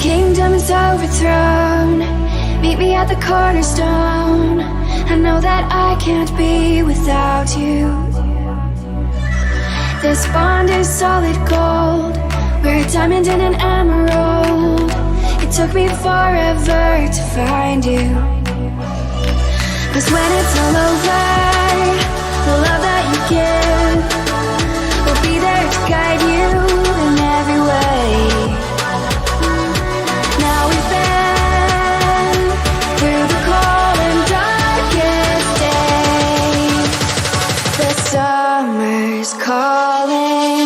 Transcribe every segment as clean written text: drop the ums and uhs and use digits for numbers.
kingdom is overthrown. Meet me at the cornerstone. I know that I can't be without you. This bond is solid gold. We're a diamond and an emerald. It took me forever to find you. 'Cause when it's all over, the love that you give will be there to guide you in every way. Now we've been through the cold and darkest days. The summer's calling.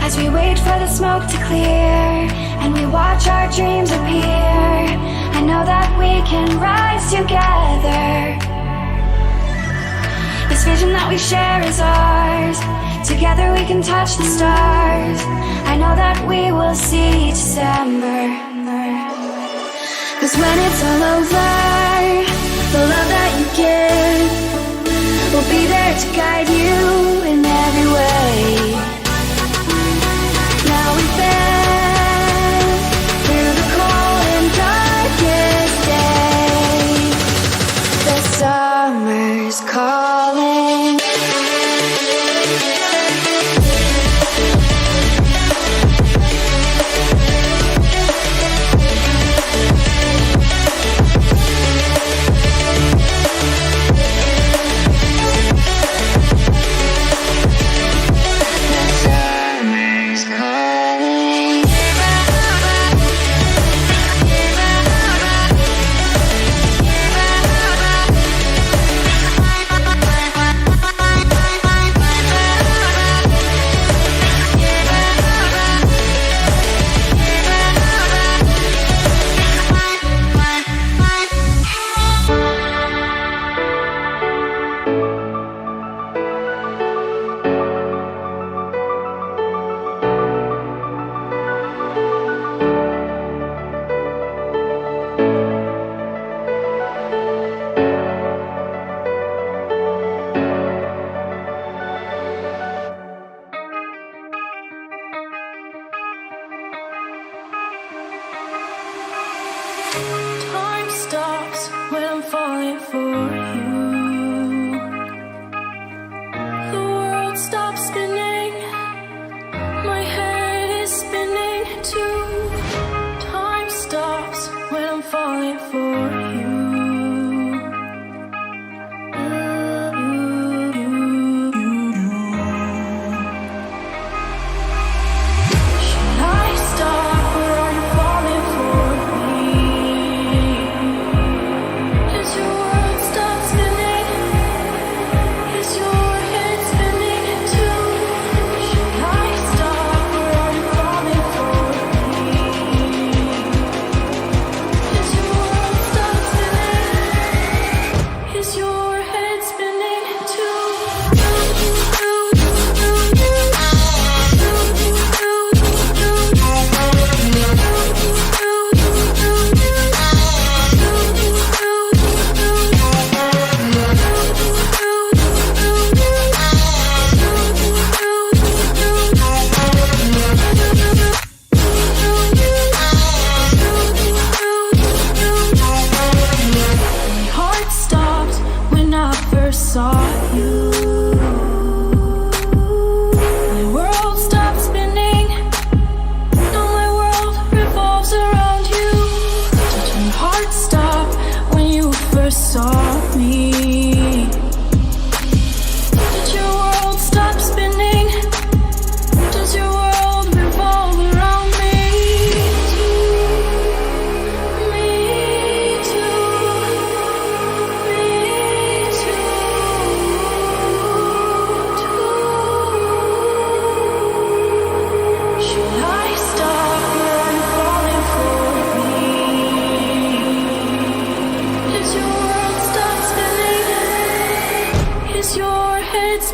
As we wait for the smoke to clear and we watch our dreams appear, I know that we can rise together. This vision that we share is ours. Together we can touch the stars. I know that we will see December. 'Cause when it's all over, the love that you give will be there to guide you in every way. Now we've been through the cold and darkest days. The summer's calling. Time stops when I'm falling for you. The world stops spinning. My head is spinning too. Time stops when I'm falling for you. Should I stop or are you falling for me? Is your world stop spinning? Is your head spinning too?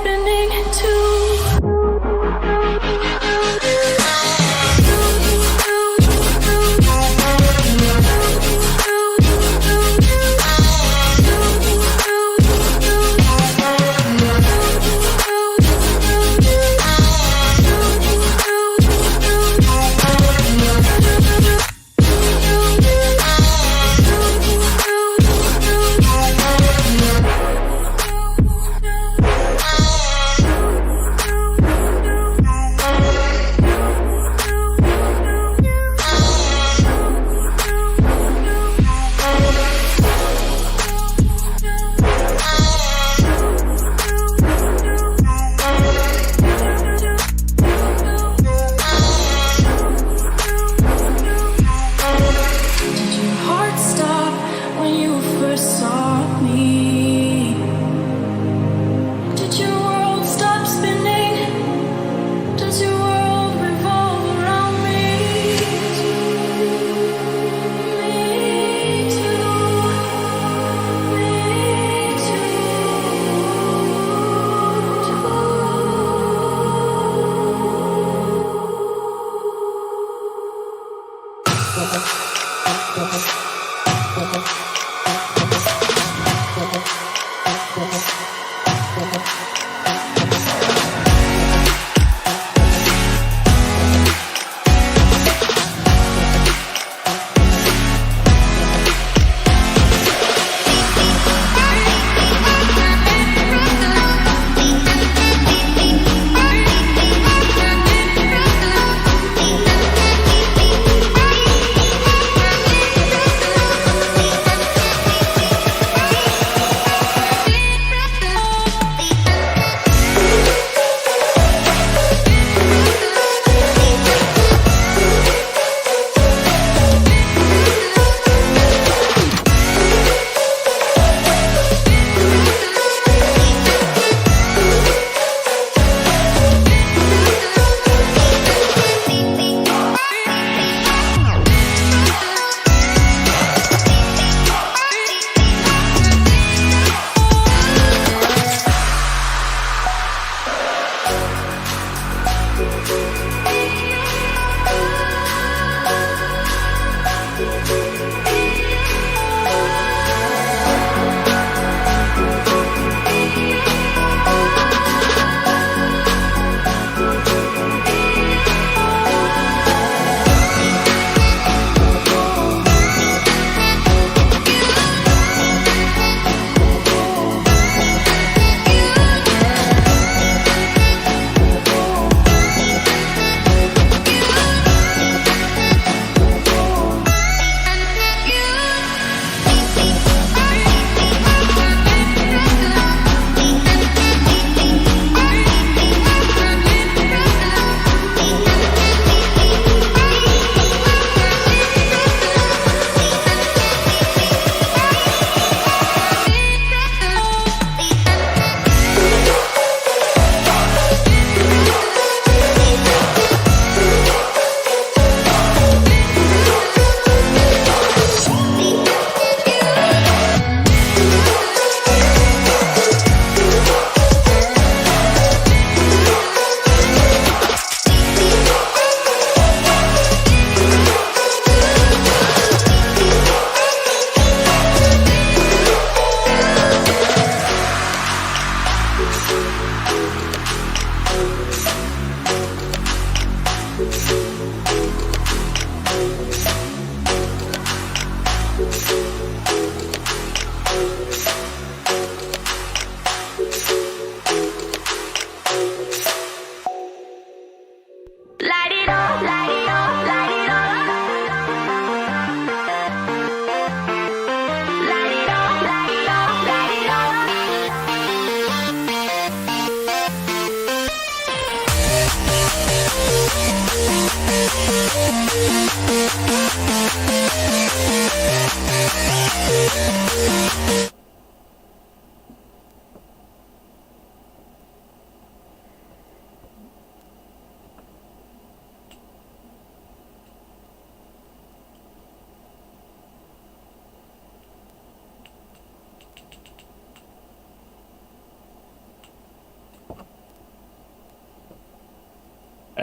spinning too.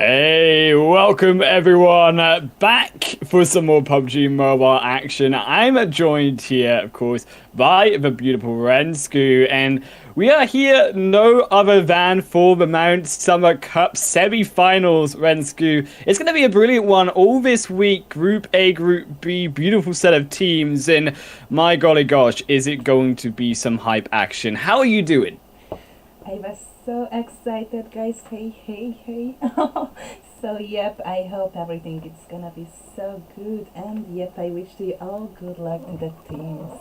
Hey, welcome everyone back for some more PUBG Mobile action. I'm joined here, of course, by the beautiful Rensku, and we are here no other than for the Mount Summer Cup semi-finals, Rensku. It's going to be a brilliant one all this week. Group A, Group B, beautiful set of teams, and my golly gosh, is it going to be some hype action. How are you doing? I was so excited, guys. Hey. So, yep, I hope everything is gonna be so good. And, yep, I wish you all good luck to the teams.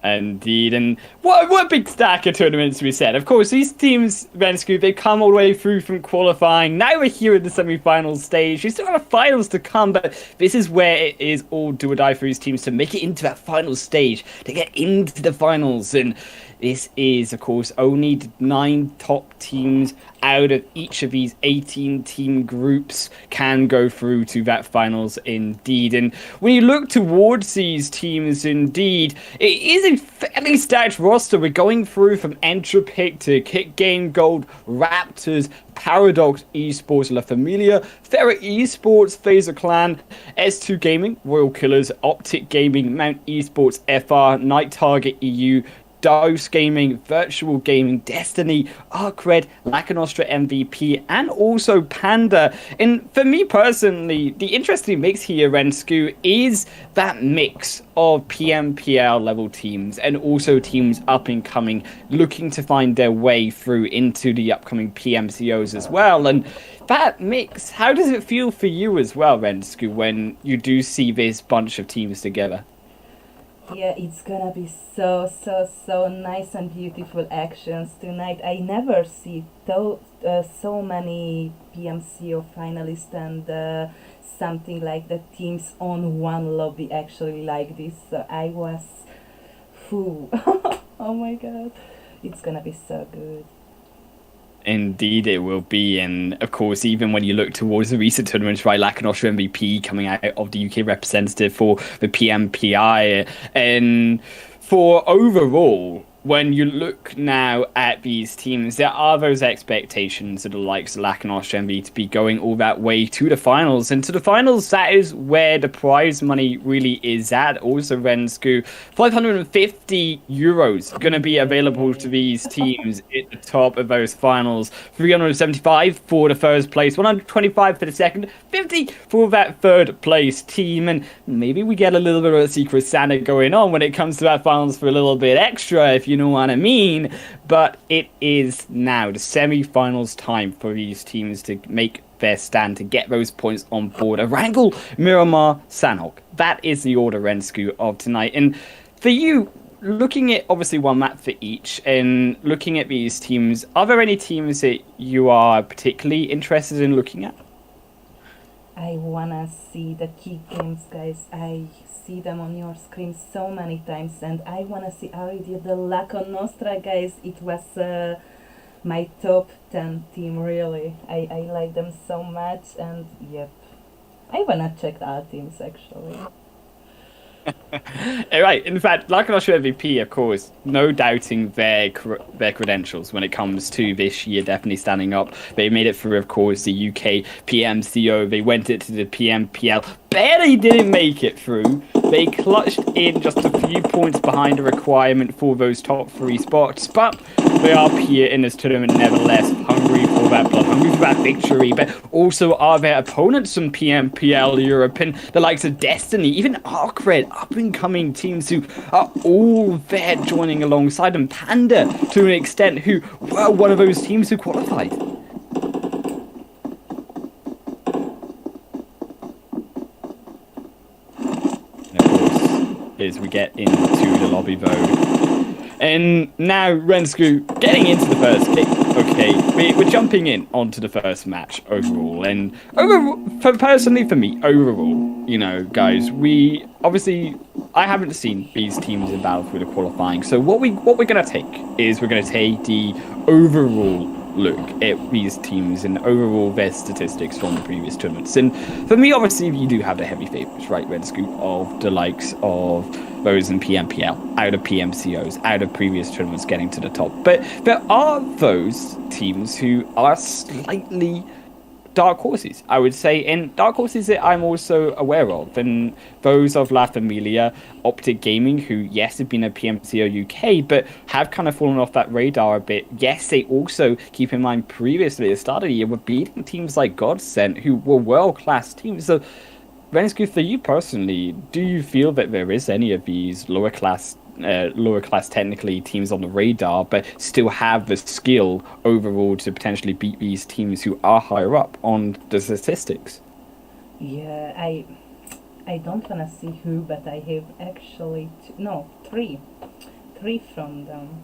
Indeed, and what a big stack of tournaments we said. Of course, these teams, Rensku, they come all the way through from qualifying. Now we're here at the semi-final stage. We still have finals to come, but this is where it is all do or die for these teams to make it into that final stage, to get into the finals. And this is, of course, only 9 top teams out of each of these 18-team groups can go through to that finals indeed. And when you look towards these teams, indeed, it is a fairly stacked roster. We're going through from Entropic to Kick Game Gold, Raptors, Paradox Esports, La Familia, Ferret Esports, Phaser Clan, S2 Gaming, Royal Killers, Optic Gaming, Mount Esports FR, Night Target EU, Dose Gaming, Virtual Gaming, Destiny, Arcred, Lacanostra MVP, and also Panda. And for me personally, the interesting mix here, Rensku, is that mix of PMPL level teams and also teams up and coming, looking to find their way through into the upcoming PMCOs as well. And that mix, how does it feel for you as well, Rensku, when you do see this bunch of teams together? Yeah, it's gonna be so nice and beautiful actions tonight. I never see so many PMCO finalists and something like the teams on one lobby actually like this. So I was, oh my god, it's gonna be so good. Indeed it will be, and of course even when you look towards the recent tournaments, right, Lacanostra MVP coming out of the UK representative for the PMPI, and for overall, when you look now at these teams, there are those expectations of the likes of Lacanostra MVP to be going all that way to the finals. And to the finals, that is where the prize money really is at. Also, Rensku, 550 euros going to be available to these teams at the top of those finals. 375 for the first place, 125 for the second, 50 for that third place team. And maybe we get a little bit of a Secret Santa going on when it comes to that finals for a little bit extra, if you know what I mean. But it is now the semi-finals time for these teams to make their stand, to get those points on board. Erangel, Miramar, Sanhok. That is the order, Rensku, of tonight. And for you, looking at obviously one map for each and looking at these teams, are there any teams that you are particularly interested in looking at? I wanna see the key games, guys. I see them on your screen so many times, and I wanna see already the Lacanostra, guys. It was my top 10 team, really. I like them so much, and yep, I wanna check the other teams actually. Right, in fact, Lacanostra MVP, of course, no doubting their credentials when it comes to this year, definitely standing up. They made it through, of course, the UK PMCO. They went into the PMPL. Barely didn't make it through. They clutched in just a few points behind the requirement for those top 3 spots, but they are here in this tournament nevertheless, hungry for that blood, hungry for that victory. But also are their opponents from PMPL Europe and the likes of Destiny, even Arcred, up-and-coming teams who are all there joining alongside them. Panda, to an extent, who were one of those teams who qualified. As we get into the lobby vote. And now, Rensku, getting into the first pick. Okay, we're jumping in onto the first match overall. And personally for me, overall, you know, guys, we obviously, I haven't seen these teams in battle through the qualifying. So what we're going to take is we're going to take the overall look at these teams and overall their statistics from the previous tournaments. And for me, obviously, you do have the heavy favorites, right, Rensku, of the likes of those in PMPL, out of PMCOs, out of previous tournaments getting to the top. But there are those teams who are slightly dark horses, I would say, and dark horses that I'm also aware of, and those of La Familia, Optic Gaming, who, yes, have been at PMCO UK, but have kind of fallen off that radar a bit. Yes, they also, keep in mind, previously, at the start of the year, were beating teams like Godsent, who were world-class teams. So, Rennescu, for you personally, do you feel that there is any of these lower class technically teams on the radar, but still have the skill overall to potentially beat these teams who are higher up on the statistics? Yeah, I don't wanna see who, but I have actually three from them.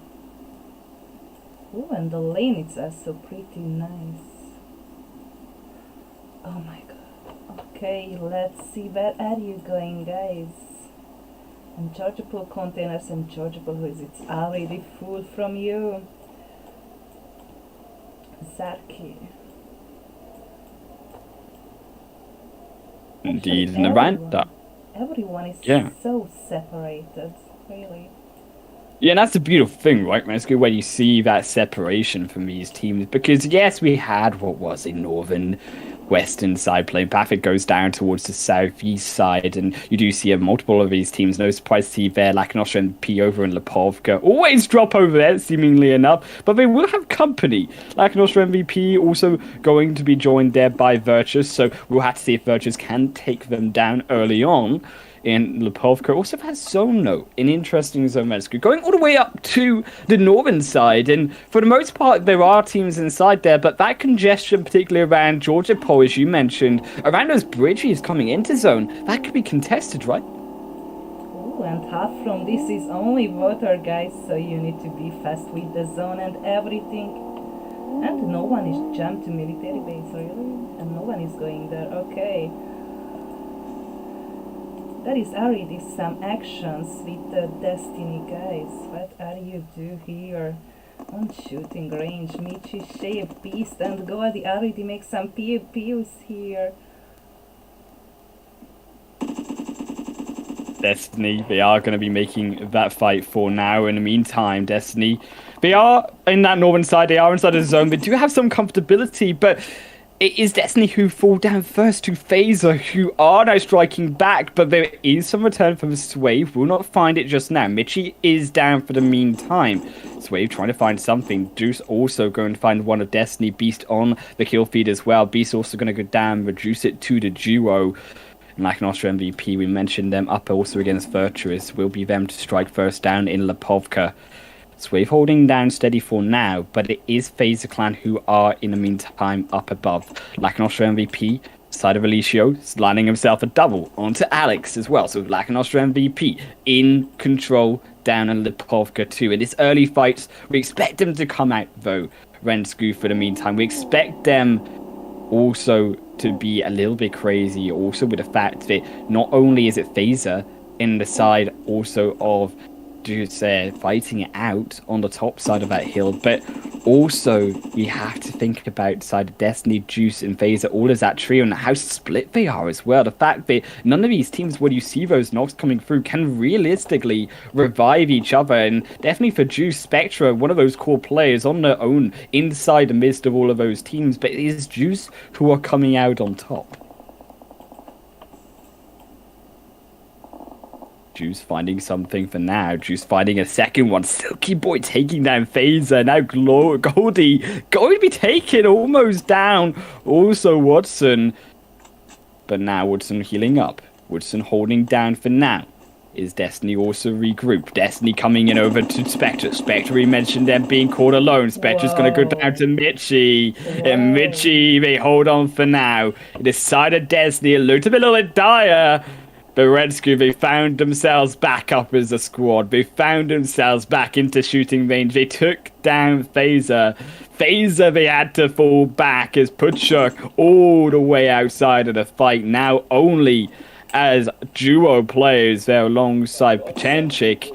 Oh, and the lane is also pretty nice. Oh my god. Okay, let's see, where are you going, guys? And chargeable containers and chargeable hoods, it's already full from you. Zarki. Indeed, Actually, and around that. everyone is Yeah. so separated, really. Yeah, and that's the beautiful thing, right, man? It's good when you see that separation from these teams. Because, yes, we had, what was it, northern, western side playing path. It goes down towards the southeast side, and you do see multiple of these teams. No surprise to see there, Lacanostra and P over in Lipovka. Always drop over there, seemingly enough. But they will have company. Lacanostra MVP also going to be joined there by Virtus, so we'll have to see if Virtus can take them down early on. In Lipovka also has Zono, an interesting zone rescue, going all the way up to the northern side. And for the most part, there are teams inside there, but that congestion, particularly around Georgia Pole, as you mentioned, around those bridges coming into zone, that could be contested, right? Oh, and half from this is only water, guys, so you need to be fast with the zone and everything. And no one is jumped to military base, really? And no one is going there, okay. There is already some actions with the Destiny, guys. What are you do here? On shooting range, Michi, Shape, Beast, and Goadi already make some PvPs here. Destiny, they are going to be making that fight for now. In the meantime, Destiny, they are in that northern side, they are inside the zone. They do have some comfortability, but it is Destiny who fall down first to Phaser, who are now striking back, but there is some return from Swave. Will not find it just now. Michi is down for the meantime. Swave trying to find something. Deuce also going to find one of Destiny. Beast on the kill feed as well. Beast also going to go down, reduce it to the duo. And like an Austria MVP, we mentioned them up also against Virtuous. Will be them to strike first down in Lipovka. Swave holding down steady for now, but it is Phaser Clan who are in the meantime up above. Lacanostra MVP, side of Alicio, sliding himself a double onto Alex as well. So Lacanostra MVP in control down in Lipovka too. In this early fights, we expect them to come out though, Rennescu for the meantime. We expect them also to be a little bit crazy, also with the fact that not only is it Phaser in the side also of fighting it out on the top side of that hill, but also we have to think about side of Destiny, Juice, and Phaser, all as that trio, and how split they are as well. The fact that none of these teams, when you see those knocks coming through, can realistically revive each other, and definitely for Juice, Spectra, one of those core players on their own inside the midst of all of those teams, but it is Juice who are coming out on top. Juice finding something for now. Juice finding a second one. Silky Boy taking down Phaser. Now Goldie going to be taken almost down. Also Watson. But now Woodson healing up. Woodson holding down for now. Is Destiny also regrouped? Destiny coming in over to Spectre. Spectre, we mentioned them being caught alone. Spectre's going to go down to Michi. And Michi, they hold on for now. This side of Destiny, a little bit dire. The Rennescu, they found themselves back up as a squad. They found themselves back into shooting range. They took down Phaser. Phaser, they had to fall back as Putchuk all the way outside of the fight. Now only as duo players there alongside Pachenchik.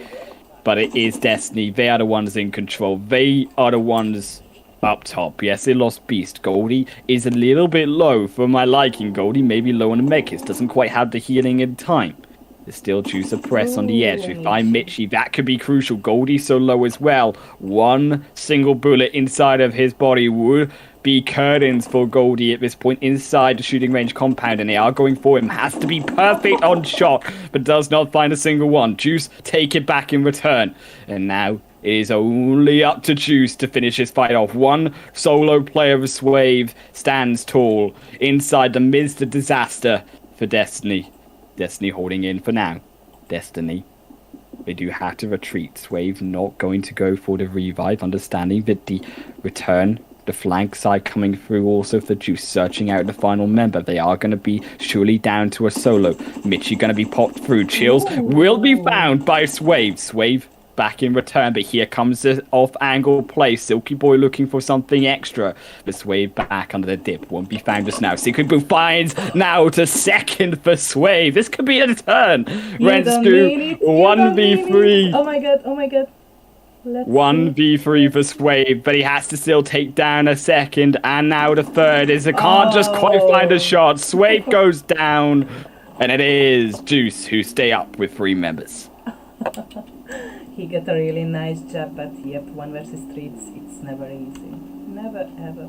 But it is Destiny. They are the ones in control. They are the ones up top. Yes, they lost Beast. Goldie is a little bit low for my liking. Goldie maybe low on the Mekis. Doesn't quite have the healing in time. There's still Juice a press on the edge. Ooh, We find Mitchie. That could be crucial. Goldie so low as well. One single bullet inside of his body would be curtains for Goldie at this point inside the shooting range compound, and they are going for him. Has to be perfect on shot, but does not find a single one. Juice take it back in return. And now it is only up to Juice to finish his fight off. One solo player of Swave stands tall inside the midst of disaster for Destiny. Destiny holding in for now. Destiny. They do have to retreat. Swave not going to go for the revive, understanding that the return, the flank side coming through also for Juice, searching out the final member. They are going to be surely down to a solo. Mitchie going to be popped through. Chills will be found by Swave. Swave back in return, but here comes the off-angle play. Silky Boy looking for something extra. The Swave back under the dip. Won't be found just now. Secret Boo finds now to second for Swave. This could be a turn. Rensku, 1v3. Oh my god. 1v3 for Swave, but he has to still take down a second, and now the third is it can't just quite find a shot. Swave goes down, and it is Juice who stay up with 3 members. He got a really nice job, but yep, 1 versus 3, it's never easy. Never ever.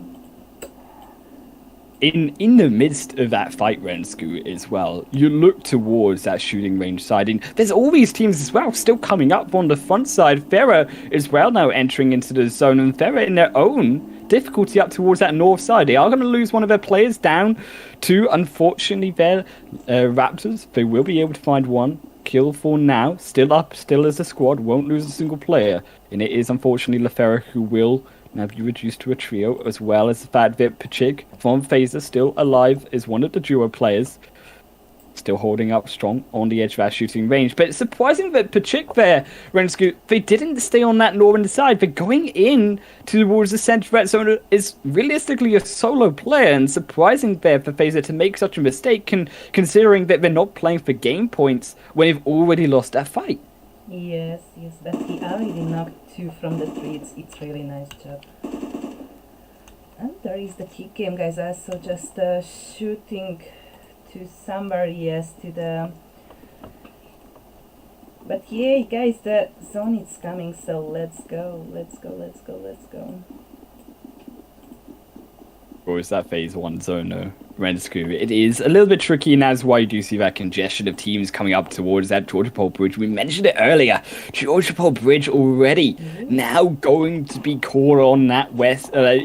In the midst of that fight, Rensku, as well, you look towards that shooting range side, and there's all these teams as well still coming up on the front side. Farah as well now entering into the zone, and Farah in their own difficulty up towards that north side. They are going to lose one of their players down to, unfortunately, their Raptors. They will be able to find one kill for now. Still up, still as a squad, won't lose a single player. And it is, unfortunately, LaFerra who will now be reduced to a trio, as well as the fact that Pachik from Phaser still alive as one of the duo players. Still holding up strong on the edge of our shooting range. But it's surprising that Pachik there, Rensku, they didn't stay on that northern side. But going in towards the central red zone is realistically a solo player. And surprising there for Phaser to make such a mistake, considering that they're not playing for game points when they've already lost that fight. Yes, but he already knocked 2 from the 3. It's really nice job. And there is the kick game, guys. Also just shooting to somewhere, yes, to the... But yeah, guys, the zone is coming, so let's go. Or is that phase 1 zone, Rensku? It is a little bit tricky, and that's why you do see that congestion of teams coming up towards that Georgia Pole Bridge. We mentioned it earlier. Georgia Pole Bridge already now going to be caught on that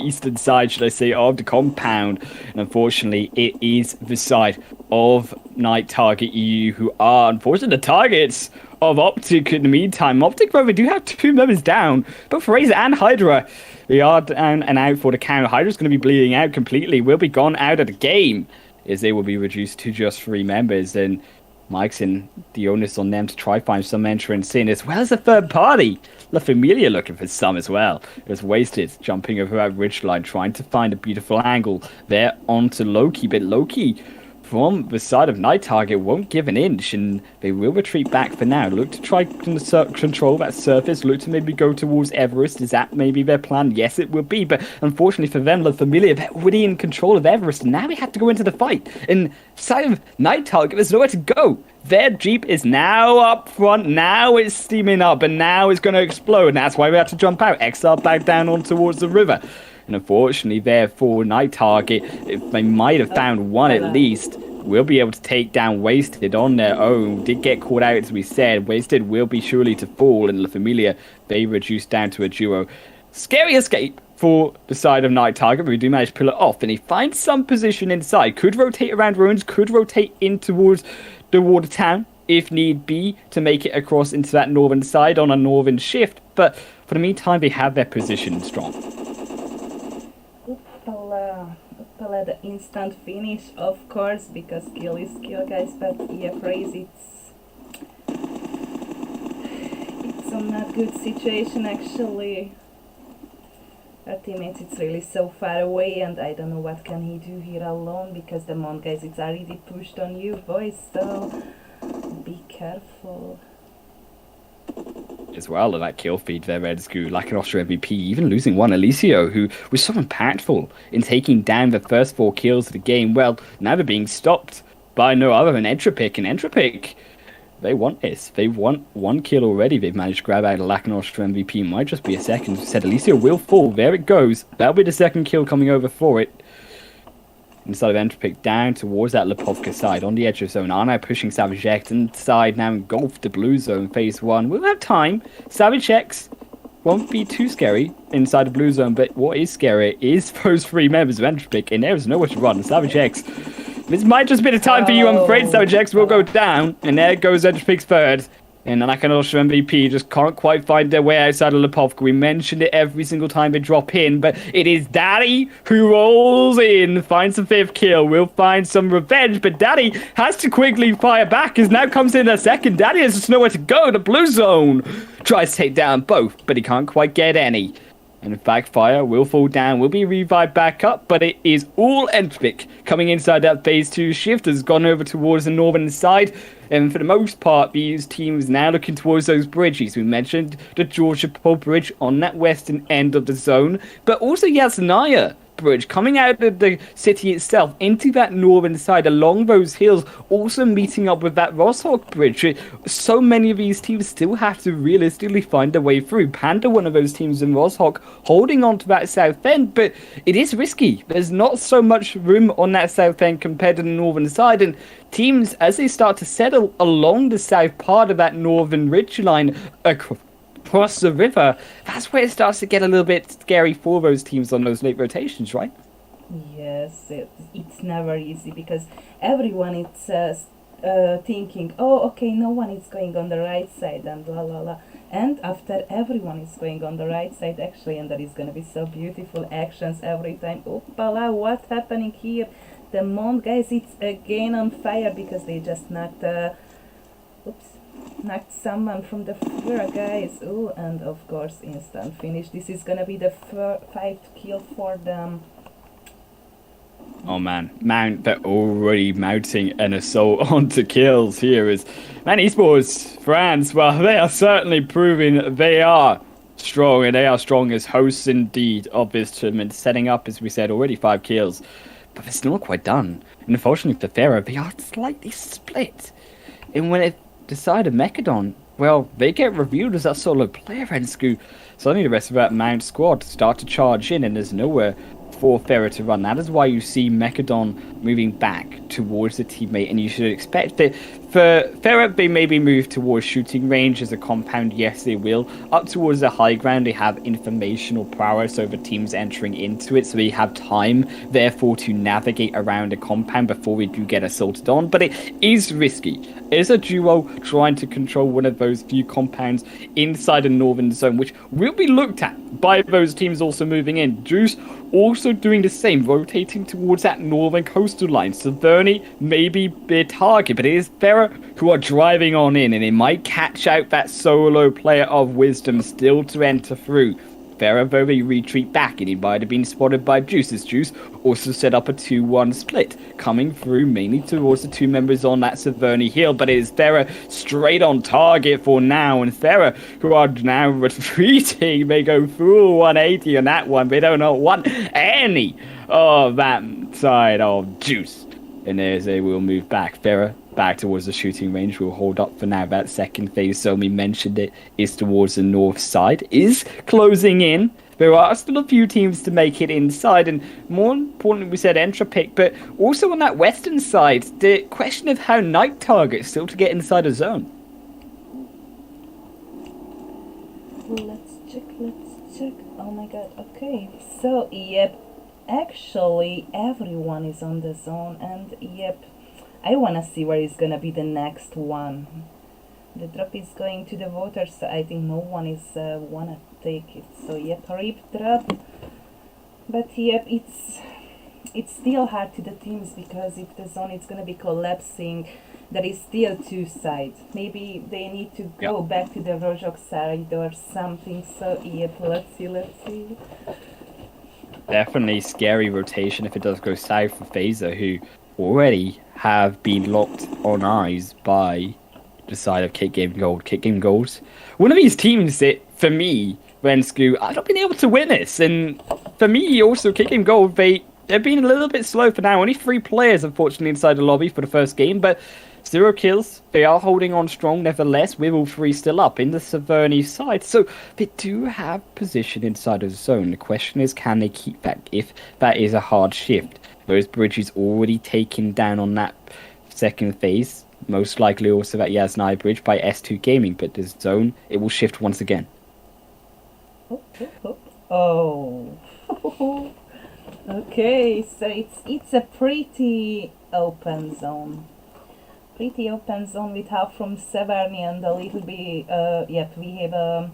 eastern side, should I say, of the compound. And unfortunately, it is the side of Night Target EU who are, unfortunately, the targets of Optic in the meantime. Optic, though, they do have 2 members down, but Fraser and Hydra, they are down and out for the count. Hydra's going to be bleeding out completely, will be gone out of the game, as they will be reduced to just 3 members, and Mike's in the onus on them to try find some entrance in, as well as a third party. La Familia looking for some as well. It was Wasted jumping over that ridgeline, trying to find a beautiful angle there onto Loki, but Loki from the side of Night Target won't give an inch, and they will retreat back for now. Look to try control that surface, look to maybe go towards Everest. Is that maybe their plan? Yes, it will be, but unfortunately for them, La Familia, they're already in control of Everest, and now they have to go into the fight. And side of Night Target, there's nowhere to go. Their Jeep is now up front, now it's steaming up, and now it's going to explode, and that's why we have to jump out. XR back down on towards the river. And unfortunately, therefore, Night Target, if they might have found one at least, will be able to take down Wasted on their own. Did get caught out, as we said. Wasted will be surely to fall, and La Familia, they reduced down to a duo. Scary escape for the side of Night Target, but we do manage to pull it off, and he finds some position inside. Could rotate around ruins, could rotate in towards the water town, if need be, to make it across into that northern side on a northern shift, but for the meantime, they have their position strong. Oopala, the instant finish, of course, because kill is kill, guys, but yeah, praise, it's a not good situation, actually. Our teammates, it's really so far away, and I don't know what can he do here alone, because the Mount, guys, it's already pushed on you, boys, so be careful. As well, and that kill feed there, Rensku, like an Austria MVP, even losing one, Alicio, who was so impactful in taking down the first 4 kills of the game. Well, now they're being stopped by no other than Entropic, and Entropic, they want this. They want 1 kill already. They've managed to grab out a Lack Nostra MVP. Might just be a second. Said Alicia will fall. There it goes. That'll be the second kill coming over for it. Inside of Entropic down towards that Lipovka side on the edge of zone. Are now pushing Savage X inside now engulf the blue zone phase 1. We'll have time. Savage X won't be too scary inside the blue zone, but what is scary is those 3 members of Entropic, and there is nowhere to run. Savage X, this might just be the time for you, I'm afraid. Savage X will go down, and there goes Entropic's third. And Nakanosha MVP just can't quite find their way outside of Lipovka. We mentioned it every single time they drop in, but it is Daddy who rolls in, finds the 5th kill, will find some revenge, but Daddy has to quickly fire back as now comes in a second. Daddy has just nowhere to go. The blue zone tries to take down both, but he can't quite get any. And in fact, Fire will fall down, will be revived back up, but it is all Entropic coming inside that phase 2 shift. Has gone over towards the northern side, and for the most part, these teams now looking towards those bridges. We mentioned the Georgia Pole Bridge on that western end of the zone, but also Yasnaya Bridge coming out of the city itself into that northern side along those hills, also meeting up with that Rosshawk Bridge. So many of these teams still have to realistically find their way through. Panda, one of those teams in Rosshawk, holding on to that south end, but it is risky. There's not so much room on that south end compared to the northern side, and teams, as they start to settle along the south part of that northern ridgeline across the river, that's where it starts to get a little bit scary for those teams on those late rotations, right? Yes, it's never easy because everyone is thinking, oh, okay, no one is going on the right side and la la la. And after everyone is going on the right side, actually, and there is going to be so beautiful actions every time. Oopala, what's happening here? The Mont, guys, it's again on fire because they just knocked someone from the floor, guys. Oh, and of course, instant finish. This is gonna be the 5th kill for them. Oh man, Mount, they're already mounting an assault onto kills here. Is man, Esports France, well, they are certainly proving they are strong, and they are strong as hosts indeed of this tournament, setting up, as we said, already 5 kills. But they're still not quite done. And unfortunately for Thera, they are slightly split. And when it decided Mechadon, well, they get reviewed as that solo player, and suddenly the rest of that Mount squad start to charge in, and there's nowhere for Thera to run. That is why you see Mechadon moving back towards the teammate, and you should expect that for Thera, they maybe move towards shooting range as a compound. Yes, they will. Up towards the high ground, they have informational prowess over teams entering into it, so they have time, therefore, to navigate around a compound before we do get assaulted on. But it is risky. It is a duo trying to control one of those few compounds inside the northern zone, which will be looked at by those teams also moving in. Juice also doing the same, rotating towards that northern coastal line. Severny may be their target, but it is Thera who are driving on in, and it might catch out that solo player of Wisdom still to enter through. Thera, though, they retreat back, and he might have been spotted by Juice, as Juice also set up a 2-1 split, coming through mainly towards the 2 members on that Severny hill, but it is Thera straight on target for now, and Thera, who are now retreating, they go full 180 on that one. They do not want any of that side of Juice. And as they will move back, Thera back towards the shooting range. We'll hold up for now. That second phase zone, we mentioned it, is towards the north side, is closing in. There are still a few teams to make it inside, and more importantly, we said Entropic, but also on that western side, the question of how Night targets still to get inside a zone. Let's check. Oh my god, okay. So, yep, actually, everyone is on the zone, and yep, I wanna see where is gonna be the next one. The drop is going to the water, so I think no one is wanna take it. So yep, rip drop. But yep, it's still hard to the teams because if the zone is gonna be collapsing, there is still 2 sides. Maybe they need to go back to the Rojok side or something. So yep, let's see. Definitely scary rotation if it does go south for Phaser, who already have been locked on eyes by the side of Kick Game Gold. Kick Game Gold, one of these teams that, for me, Rensku, I've not been able to win this. And for me, also, Kick Game Gold, they've been a little bit slow for now. Only 3 players, unfortunately, inside the lobby for the first game. But 0 kills. They are holding on strong, nevertheless, with all 3 still up in the Severny side. So they do have position inside of the zone. The question is, can they keep that if that is a hard shift? Those bridges already taken down on that second phase. Most likely also that Yasnai bridge by S2 Gaming. But this zone, it will shift once again. Oh. Okay, so it's a pretty open zone. Pretty open zone with half from Severny and a little bit, yep, we have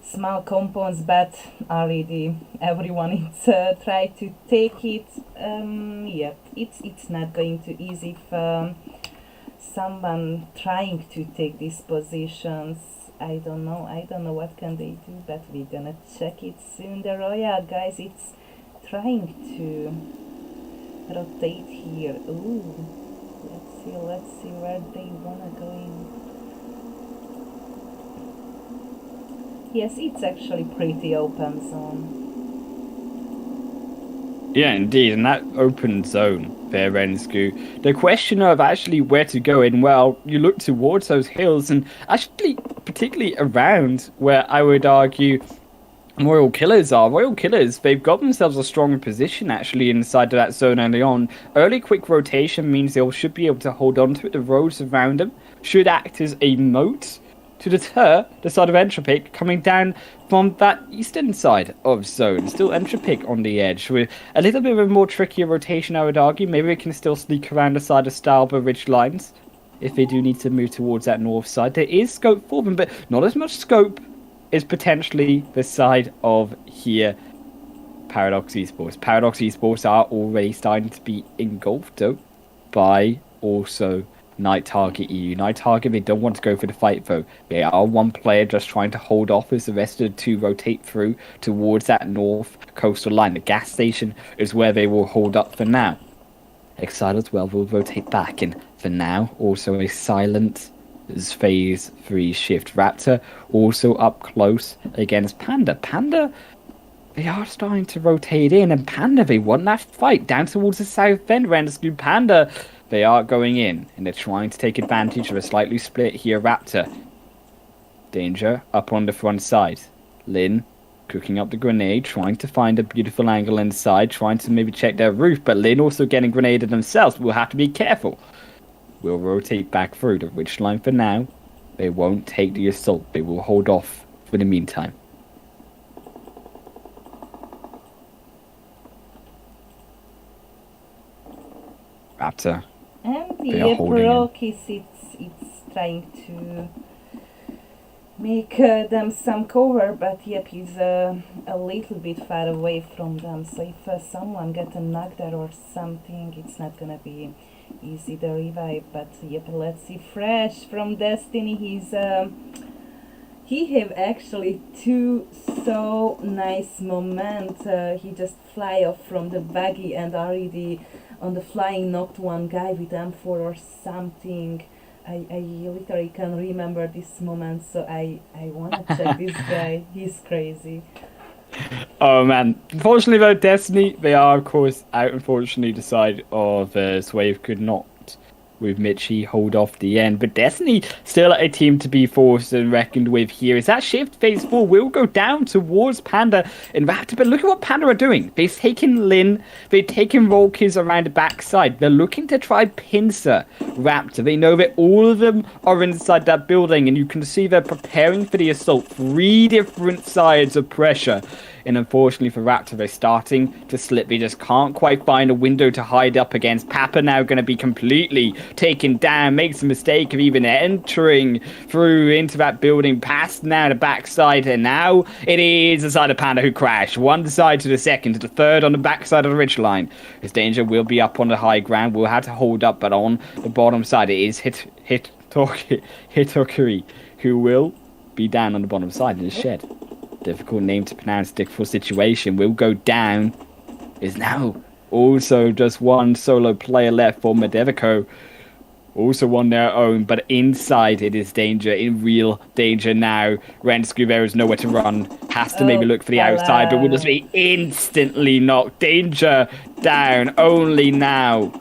small compounds, but already everyone is try to take it. Yep, it's not going to easy if someone trying to take these positions. I don't know what can they do, but we're gonna check it soon. The Royal guys, it's trying to rotate here. Ooh, let's see where they wanna go in. Yes, it's actually pretty open zone. Yeah, indeed, in that open zone there, Rensku, the question of actually where to go in, well, you look towards those hills, and actually particularly around where I would argue Royal Killers are. Royal Killers, they've got themselves a stronger position actually inside of that zone early on. Early quick rotation means they should be able to hold on to it. The roads around them should act as a moat to deter the side of Entropic coming down from that eastern side of zone. Still Entropic on the edge with a little bit of a more trickier rotation, I would argue. Maybe we can still sneak around the side of Stalber Ridge lines if they do need to move towards that north side. There is scope for them, but not as much scope is potentially the side of here, Paradox Esports. Paradox Esports are already starting to be engulfed though by also Night Target EU. Night Target, they don't want to go for the fight though. They are one player just trying to hold off as the rest of the two rotate through towards that north coastal line. The gas station is where they will hold up for now. Exile as well will rotate back, and for now also a silent phase 3 shift. Raptor also up close against Panda. Panda, they are starting to rotate in, and Panda, they won that fight down towards the south end. Rescue Panda, they are going in, and they're trying to take advantage of a slightly split here. Raptor, danger up on the front side. Lin cooking up the grenade, trying to find a beautiful angle inside, trying to maybe check their roof, but Lin also getting grenaded themselves. We'll have to be careful. We'll rotate back through the ridge line for now. They won't take the assault. They will hold off for the meantime. Raptor. And They are the holding Rockies, it's trying to make them some cover, but yep, he's a little bit far away from them. So if someone gets a knock there or something, it's not gonna be easy the revive. But yep, let's see. Fresh from Destiny, he have actually two so nice moments. He just fly off from the buggy and already on the flying knocked one guy with M4 or something. I literally can remember this moment, so I wanna check this guy. He's crazy. Oh man, unfortunately though, Destiny, they are of course out. Unfortunately, the side of Swave could not, with Mitchie, hold off the end. But Destiny still a team to be forced and reckoned with here. Is that shift phase 4 will go down towards Panda and Raptor. But look at what Panda are doing. They've taken Lin, they've taken Rolkies around the backside. They're looking to try pincer Raptor. They know that all of them are inside that building, and you can see they're preparing for the assault. 3 different sides of pressure. And unfortunately for Raptor, they're starting to slip. They just can't quite find a window to hide up against. Papa now going to be completely taken down. Makes a mistake of even entering through into that building. Past now the backside. And now it is the side of Panda who crash. One side to the second to the third on the backside of the ridge line. His danger will be up on the high ground. We'll have to hold up, but on the bottom side it is Hitokuri, who will be down on the bottom side in his shed. Difficult name to pronounce, difficult situation. Will go down. Is now also just one solo player left for Medevico. Also on their own, but inside it is danger, in real danger now. Rensku, there is nowhere to run. Has to maybe look for the outside, but will just be instantly knocked. Danger down, only now.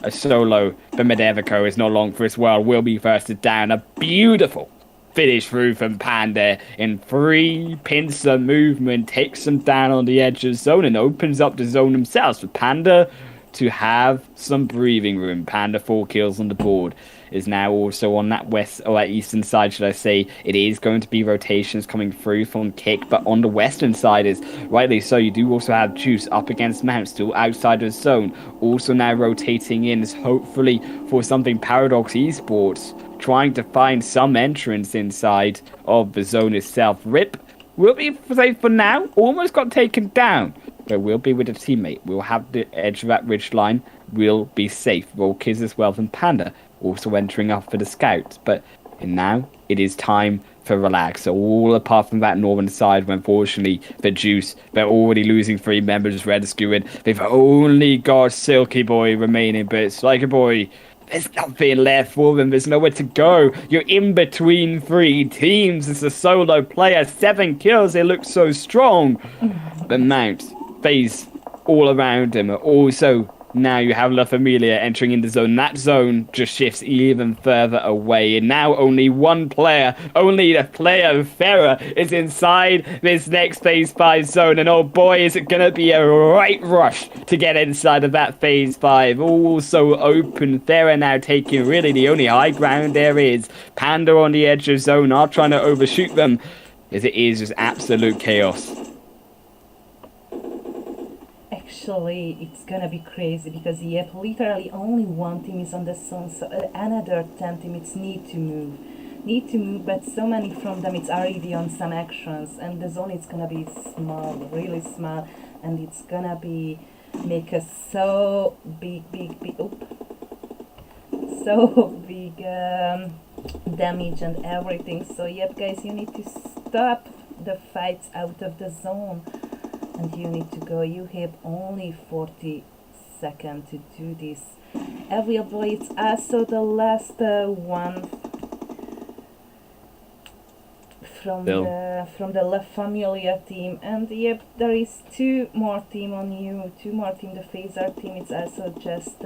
A solo for Medevico is no longer as well. Will be first down. A beautiful finish through from Panda in 3 pincer movement. Takes them down on the edge of zone and opens up the zone themselves for Panda to have some breathing room. Panda 4 kills on the board. Is now also on that west or that eastern side, should I say. It is going to be rotations coming through from Kick, but on the western side is rightly so. You do also have Juice up against Mount, still outside of zone. Also now rotating in is hopefully for something Paradox Esports, trying to find some entrance inside of the zone itself. Rip will be safe for now. Almost got taken down, but will be with a teammate. We'll have the edge of that ridge line. Will be safe. Roll kids as well from Panda, also entering up for the scouts. But now it is time for relax. So all apart from that northern side, where unfortunately for Juice, they're already losing 3 members rescuing. They've only got Silky Boy remaining, but Silky Boy, there's nothing left for them. There's nowhere to go. You're in between 3 teams. It's a solo player. 7 kills. They look so strong. But Mount, FaZe all around him. Also, now you have La Familia entering in the zone. That zone just shifts even further away. And now only one player, only the player Farah, is inside this next phase 5 zone. And oh boy, is it going to be a right rush to get inside of that phase 5. Also open. Farah now taking really the only high ground there is. Panda on the edge of zone are trying to overshoot them, as it is just absolute chaos. Actually, it's gonna be crazy because yep, literally only one team is on the zone, so another 10 teams need to move, but so many from them it's already on some actions, and the zone is gonna be small, really small, and it's gonna be make a so big damage and everything. So yep guys, you need to stop the fights out of the zone. And you need to go. You have only 40 seconds to do this. Available, it's also the last one from the La Familia team. And yep, there is 2 more team on you. 2 more team. The Phaser team. It's also just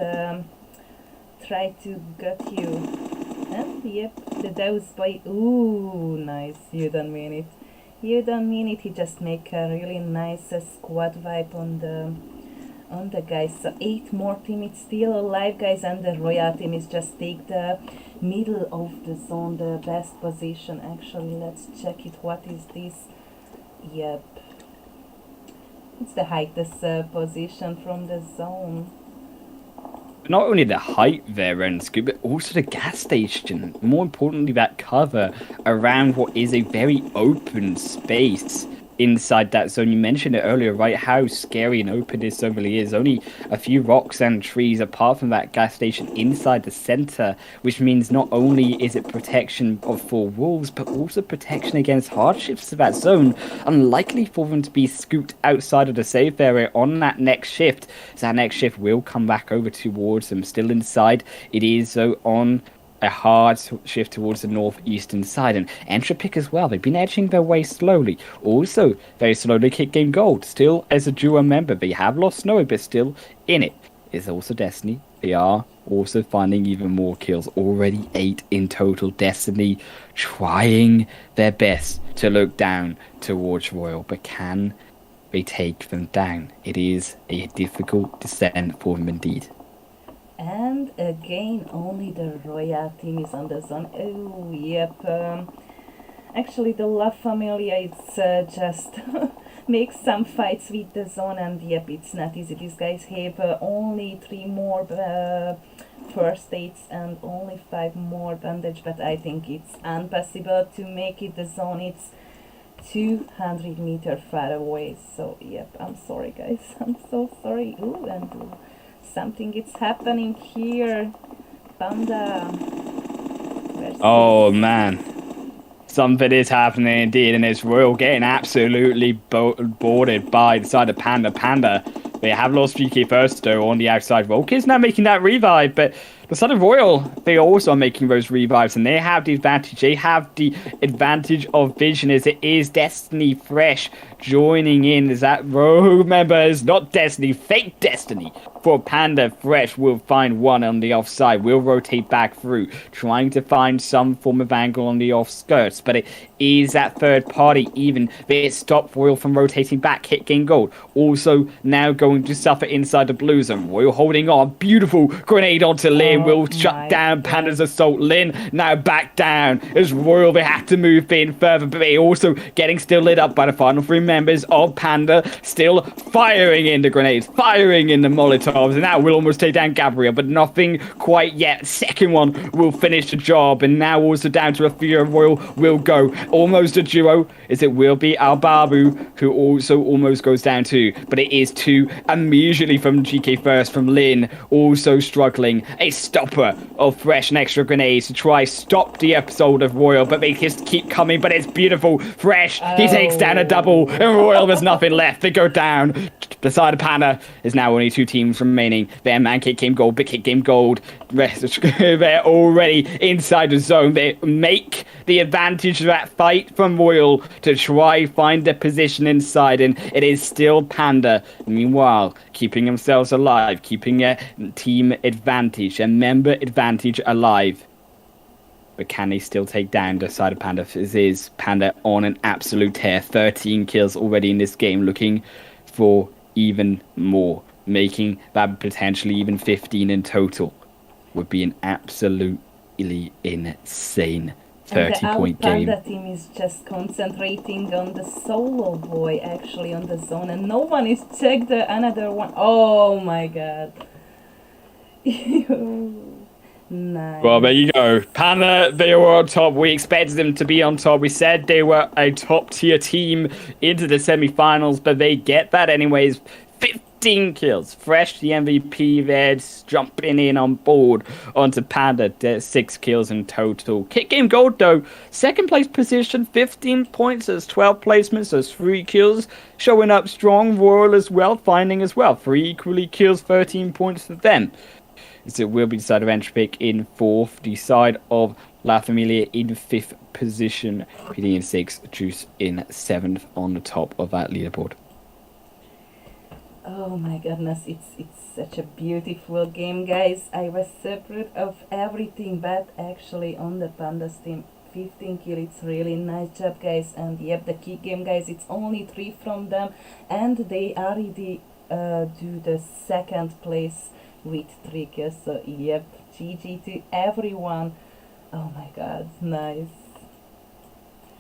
try to get you. And yep, the Dose by. Ooh, nice. You don't mean it. You don't mean it. He just make a really nice squad vibe on the guys. So 8 more team it's still alive guys, and the Royal team is just take the middle of the zone, the best position. Actually, let's check it. What is this? Yep, it's the highest position from the zone. Not only the height there, Rensku, but also the gas station. More importantly, that cover around what is a very open space inside that zone. You mentioned it earlier, right? How scary and open this zone really is. Only a few rocks and trees apart from that gas station inside the center, which means not only is it protection for wolves, but also protection against hardships to that zone. Unlikely for them to be scooped outside of the safe area on that next shift. So that next shift will come back over towards them. Still inside, it is though on a hard shift towards the northeastern side, and Entropic as well. They've been edging their way slowly. Also, very slowly Kick Game Gold. Still as a duo member, they have lost Snowy, but still in it. Is also Destiny. They are also finding even more kills. Already 8 in total. Destiny trying their best to look down towards Royal, but can they take them down? It is a difficult descent for them indeed. And again, only the Royal team is on the zone. Oh, yep. Actually, the La Familia, it's just makes some fights with the zone, and yep, it's not easy. These guys have only 3 more first aids and only 5 more bandage, but I think it's impossible to make it. The zone, it's 200 meters far away. So, yep, I'm sorry, guys. I'm so sorry. Ooh, and something is happening here. Panda. Oh man, something is happening indeed, and it's Royal getting absolutely boarded by the side of Panda. They have lost GK first though on the outside. Volk is now making that revive, but The Son of Royal, they also are making those revives, and they have the advantage. They have the advantage of vision, as it is Destiny Fresh joining in. Is that Rogue members, not Destiny, fake Destiny. For Panda, Fresh will find one on the offside, will rotate back through, trying to find some form of angle on the off skirts, but it is that third party, even they stop Royal from rotating back, hit gain gold. Also, now going to suffer inside the blue zone. Royal holding on, beautiful grenade onto Lin, will shut down Panda's assault. Lin now back down as Royal, they have to move in further, but they also getting still lit up by the final three members of Panda, still firing in the grenades, firing in the Molotovs, and that will almost take down Gabriel, but nothing quite yet. Second one will finish the job, and now also down to a few. Royal will go almost a duo, as it will be Albabu, who also almost goes down too, but it is two immediately from GK first, from Lin, also struggling. A stopper of Fresh and extra grenades to try stop the episode of Royal, but they just keep coming, but it's beautiful. Fresh, he takes down a double, and Royal, there's nothing left. They go down. The side of Panda is now only two teams remaining. Their man kick game gold, big kick game gold. They're already inside the zone. They make the advantage of that fight from Royal to try find their position inside, and it is still Panda. Meanwhile, keeping themselves alive, keeping a team advantage, a member advantage alive. But can they still take down the side of Panda? This is Panda on an absolute tear. 13 kills already in this game, looking for even more, making that potentially even 15 in total. Would be an absolutely insane 30-point game. The team is just concentrating on the solo boy, actually, on the zone, and no one is checked the another one. Oh my god. Nice. Well, there you go. Panda, they were on top. We expected them to be on top. We said they were a top-tier team into the semi-finals, but they get that anyways. 15 kills. Fresh, the MVP there, jumping in on board onto Panda. 6 kills in total. Kick game gold, though. Second place position, 15 points. There's 12 placements. There's 3 kills. Showing up strong. Royal as well, finding as well. 3 equally kills, 13 points for them. As it will be the side of Entropic in 4th, the side of La Familia in 5th position, PD in 6th, Juice in 7th on the top of that leaderboard. Oh my goodness, it's such a beautiful game, guys. I was separate of everything, but actually on the Pandas team, 15 kill, it's really nice job, guys. And yep, the key game, guys, it's only 3 from them, and they already do the 2nd place with 3 kills. So yep, GG to everyone. Oh my god, nice.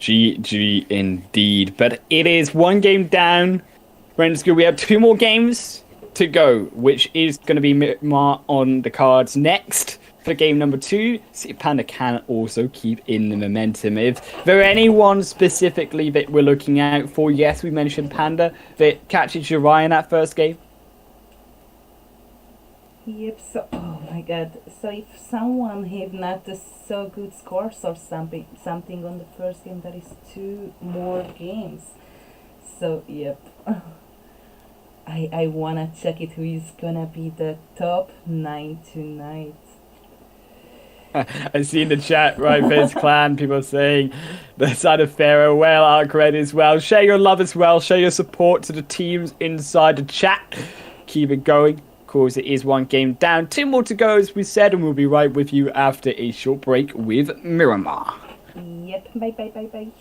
GG indeed. But it is 1 game down. We have 2 more games to go, which is going to be Miramar on the cards next for game number 2. See if Panda can also keep in the momentum. If there anyone specifically that we're looking out for, yes, we mentioned Panda, that catches your eye in that first game. Yep, so, oh my god, so if someone have not so good scores or something on the first game, there is 2 more games. So, yep, I wanna check it, who is gonna be the top 9 tonight. I see in the chat, right, Viz Clan, people saying the side of Pharaoh, well, Arcred as well. Share your love as well, share your support to the teams inside the chat. Keep it going. Of course, it is 1 game down. 2 more to go, as we said, and we'll be right with you after a short break with Miramar. Yep, bye.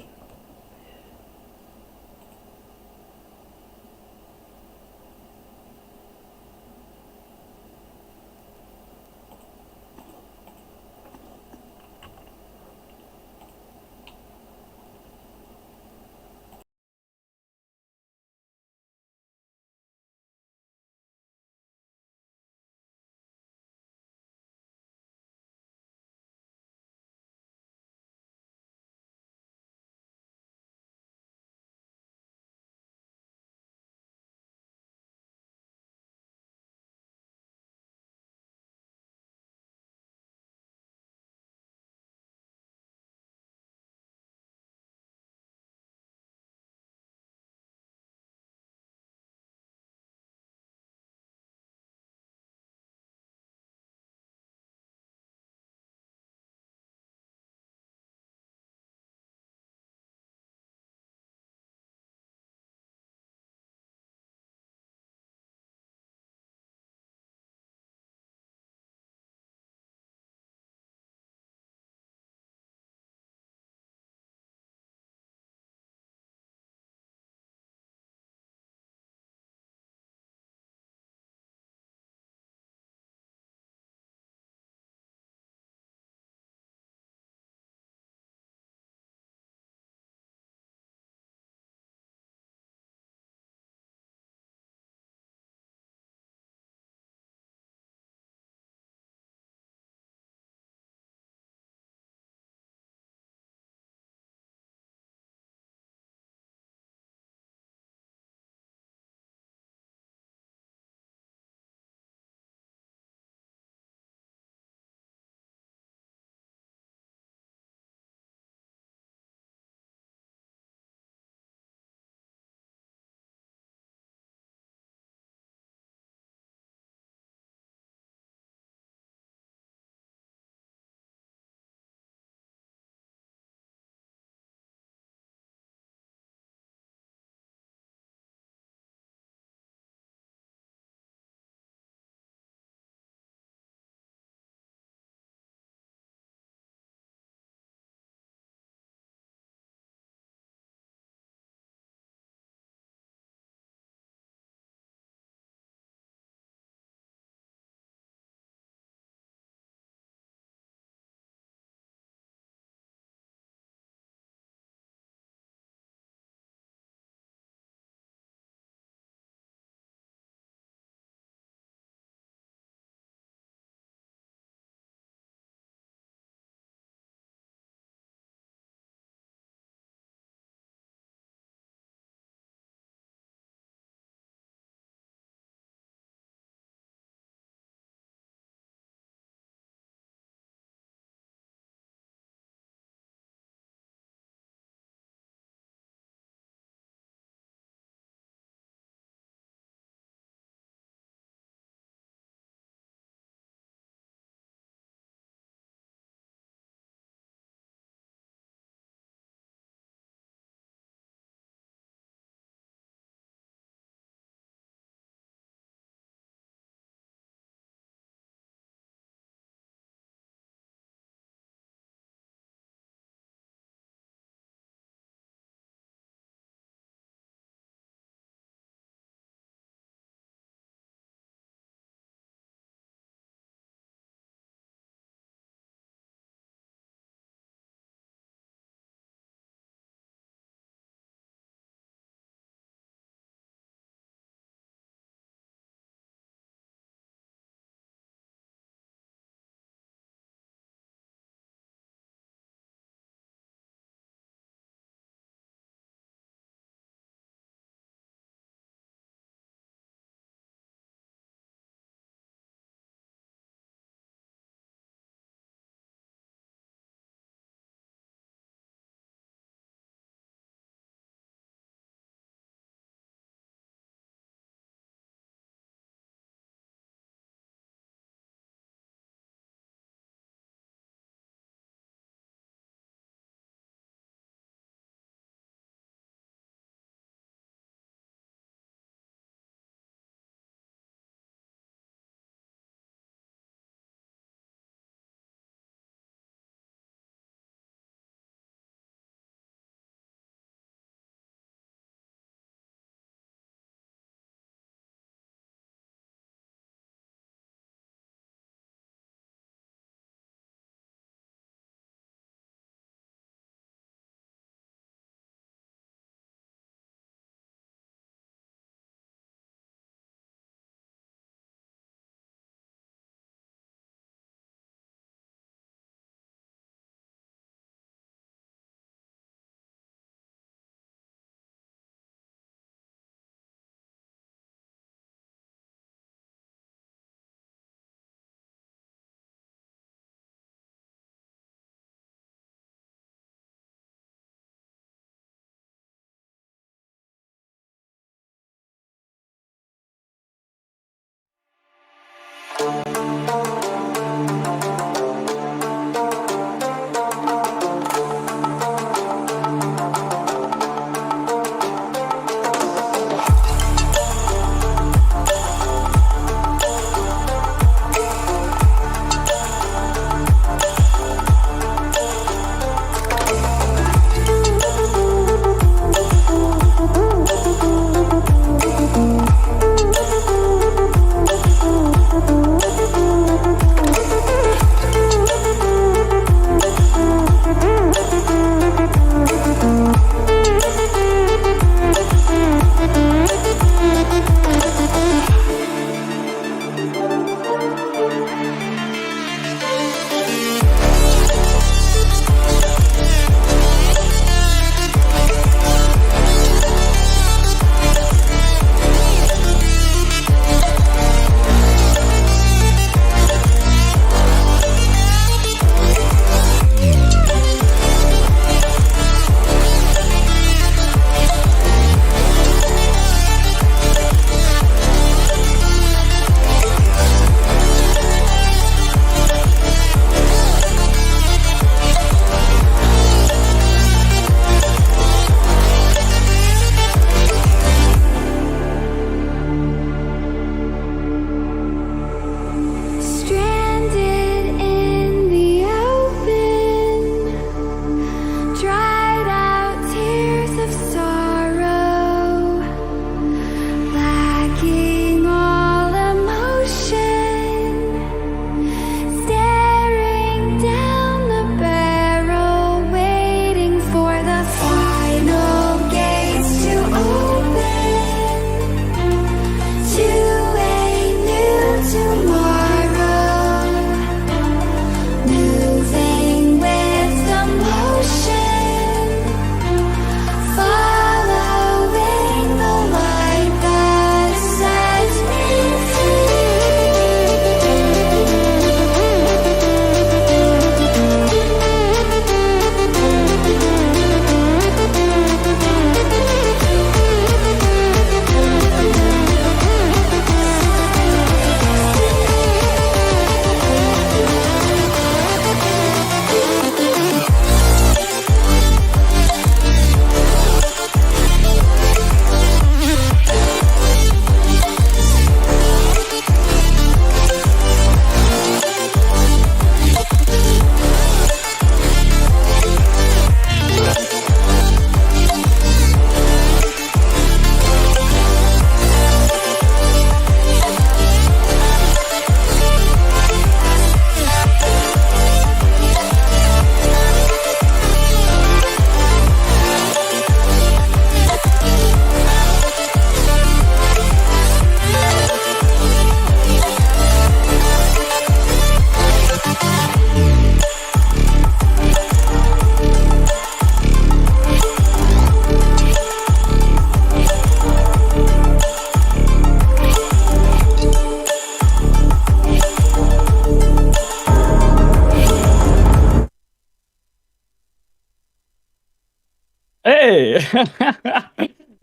Hey!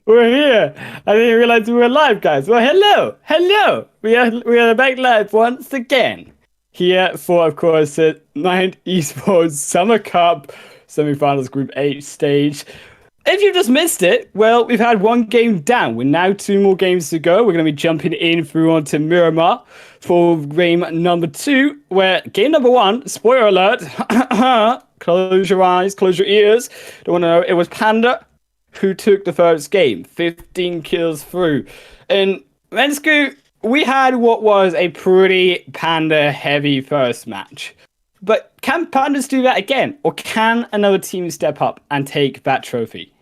We're here. I didn't realize we were live, guys. Well, hello, hello. We are back live once again. Here for, of course, the Mind Esports Summer Cup semi-finals Group H stage. If you just missed it, well, we've had one game down. We're now 2 more games to go. We're going to be jumping in through onto Miramar for game number 2, where game number 1, spoiler alert, close your eyes, close your ears. Don't want to know, it was Panda who took the first game, 15 kills through. And Rensku, we had what was a pretty Panda-heavy first match. But can Pandas do that again? Or can another team step up and take that trophy?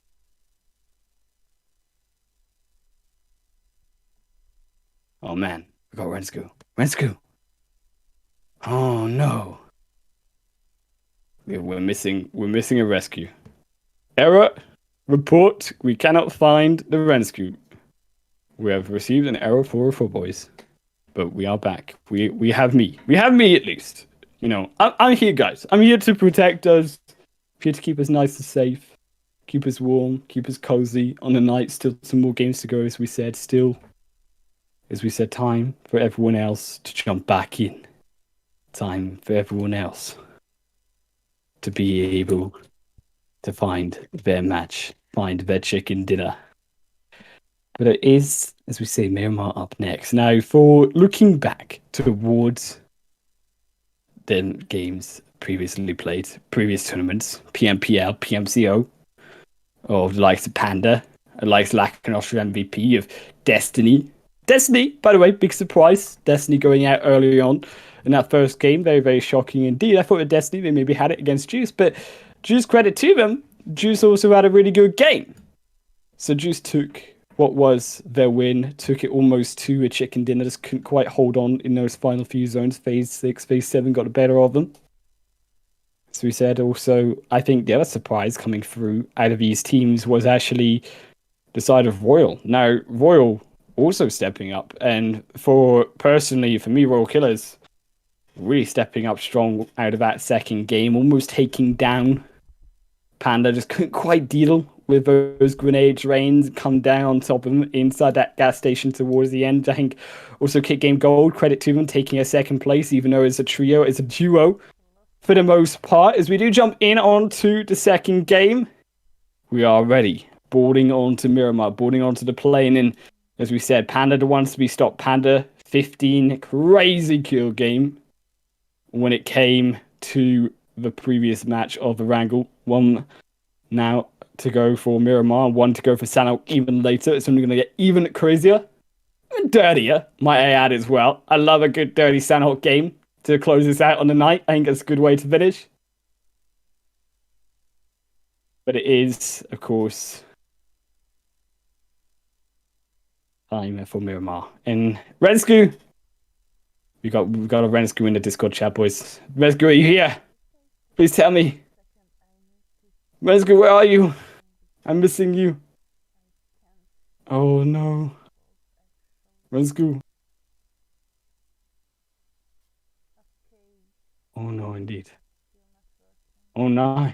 Oh man, we got Rensku. Rensku! Oh no. We're missing a rescue. Error! Report, we cannot find the rescue. We have received an error 404, boys. But we are back. We have me. We have me at least. You know, I'm here, guys. I'm here to protect us. I'm here to keep us nice and safe. Keep us warm. Keep us cozy on the night. Still some more games to go, as we said. Still, as we said, time for everyone else to jump back in. Time for everyone else to be able to find their match. Find their chicken dinner. But it is, as we say, Miramar up next. Now, for looking back towards the games previously played, previous tournaments, PMPL, PMCO, of the likes of Panda, the likes of Lackanoster MVP, of Destiny. Destiny, by the way, big surprise. Destiny going out early on in that first game. Very, very shocking indeed. I thought with Destiny, they maybe had it against Juice, but Juice, credit to them, Juice also had a really good game. So Juice took what was their win, took it almost to a chicken dinner, just couldn't quite hold on in those final few zones. Phase 6, Phase 7 got the better of them. So we said also, I think the other surprise coming through out of these teams was actually the side of Royal. Now, Royal also stepping up, and for me, Royal Killers really stepping up strong out of that second game, almost taking down Panda, just couldn't quite deal with those grenade rains, come down on top of them inside that gas station towards the end. I think also Kick Game Gold, credit to them, taking a second place, even though it's a trio, it's a duo for the most part. As we do jump in onto the second game, we are ready. Boarding onto Miramar, boarding onto the plane, and as we said, Panda the ones to be stopped. Panda, 15 crazy kill game when it came to the previous match of the Wrangle. 1 now to go for Miramar, 1 to go for Sano even later. It's only going to get even crazier and dirtier, might I add as well. I love a good dirty Sanhok game to close this out on the night. I think it's a good way to finish. But it is, of course, time for Miramar. And Rensku, we got a Rensku in the Discord chat, boys. Rensku, are you here? Please tell me. Rensku, where are you? I'm missing you. Oh no. Rensku. Oh no, indeed. Oh no.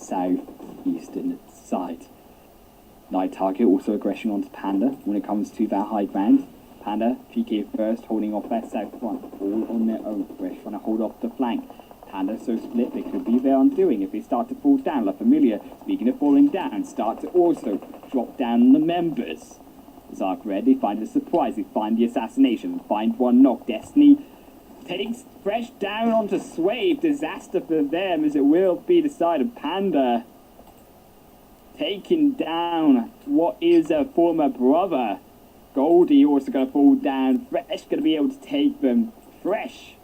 southeastern side. Night target also aggression onto Panda when it comes to that high ground. Panda, GK first, holding off that south front, all on their own. Fresh trying to hold off the flank. Panda so split, they could be their undoing if they start to fall down. La Familia, speaking of falling down, start to also drop down the members. Zark Red, they find a surprise, they find the assassination, find one knock. Destiny takes Fresh down onto Swave. Disaster for them as it will be the side of Panda. Taking down what is a former brother. Goldie also going to fall down. Fresh going to be able to take them. Fresh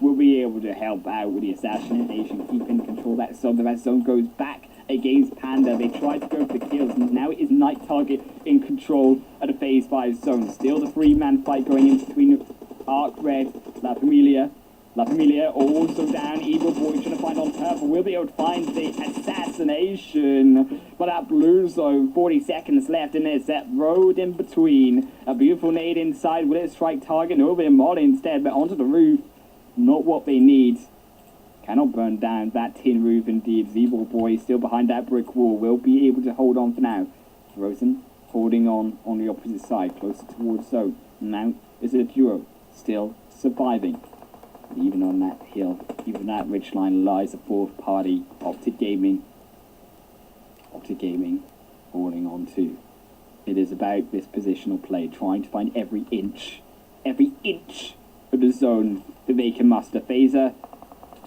will be able to help out with the assassination, keeping control of that zone. That zone goes back against Panda. They try to go for the kills. Now it is Night Target in control of the Phase 5 zone. Still the three-man fight going in between Arc Red, La Familia. La Familia also down. Evil Boy trying to find on purple. We'll be able to find the assassination. But that blue zone, 40 seconds left, and there's that road in between. A beautiful nade inside. Will it strike target? No, they're mod instead, but onto the roof. Not what they need. Cannot burn down that tin roof indeed. Evil Boy still behind that brick wall. Will be able to hold on for now. Frozen holding on the opposite side, closer towards zone. Now is it a duo still surviving? Even on that hill, even that ridgeline lies a fourth party, Optic Gaming. Optic Gaming holding on to. It is about this positional play, trying to find every inch of the zone that they can muster. Phaser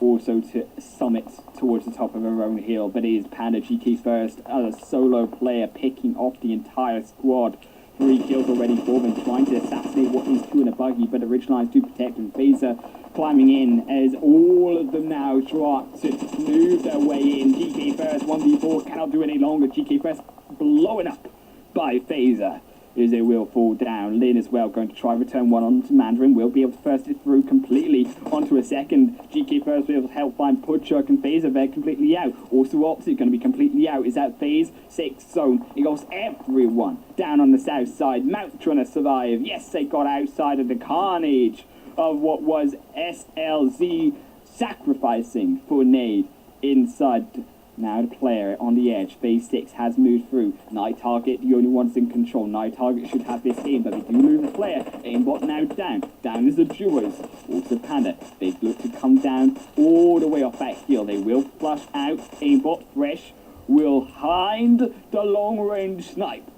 also to summit towards the top of her own hill, but it is Panda GT first as a solo player picking off the entire squad. 3 kills already for them, trying to assassinate what is 2 in a buggy, but the ridgelines do protect him. Phaser climbing in as all of them now try to move their way in. GK first, 1v4, cannot do any longer. GK first blowing up by Phaser as they will fall down. Lin as well going to try return one onto Mandarin. Will be able to first it through completely onto a second. GK first will be able to help find Putchuk and Phaser. They're completely out. Also Optic going to be completely out. Is that Phase 6 zone? It goes everyone down on the south side. Mount trying to survive. Yes, they got outside of the carnage of what was SLZ sacrificing for nade inside. Now the player on the edge. Phase 6 has moved through. Night Target, the only ones in control. Night Target should have this game, but they do lose a player. Aimbot now down. Down is the duos. Also Panda. They look to come down all the way off that hill. They will flush out. Aimbot Fresh will hide the long range snipe.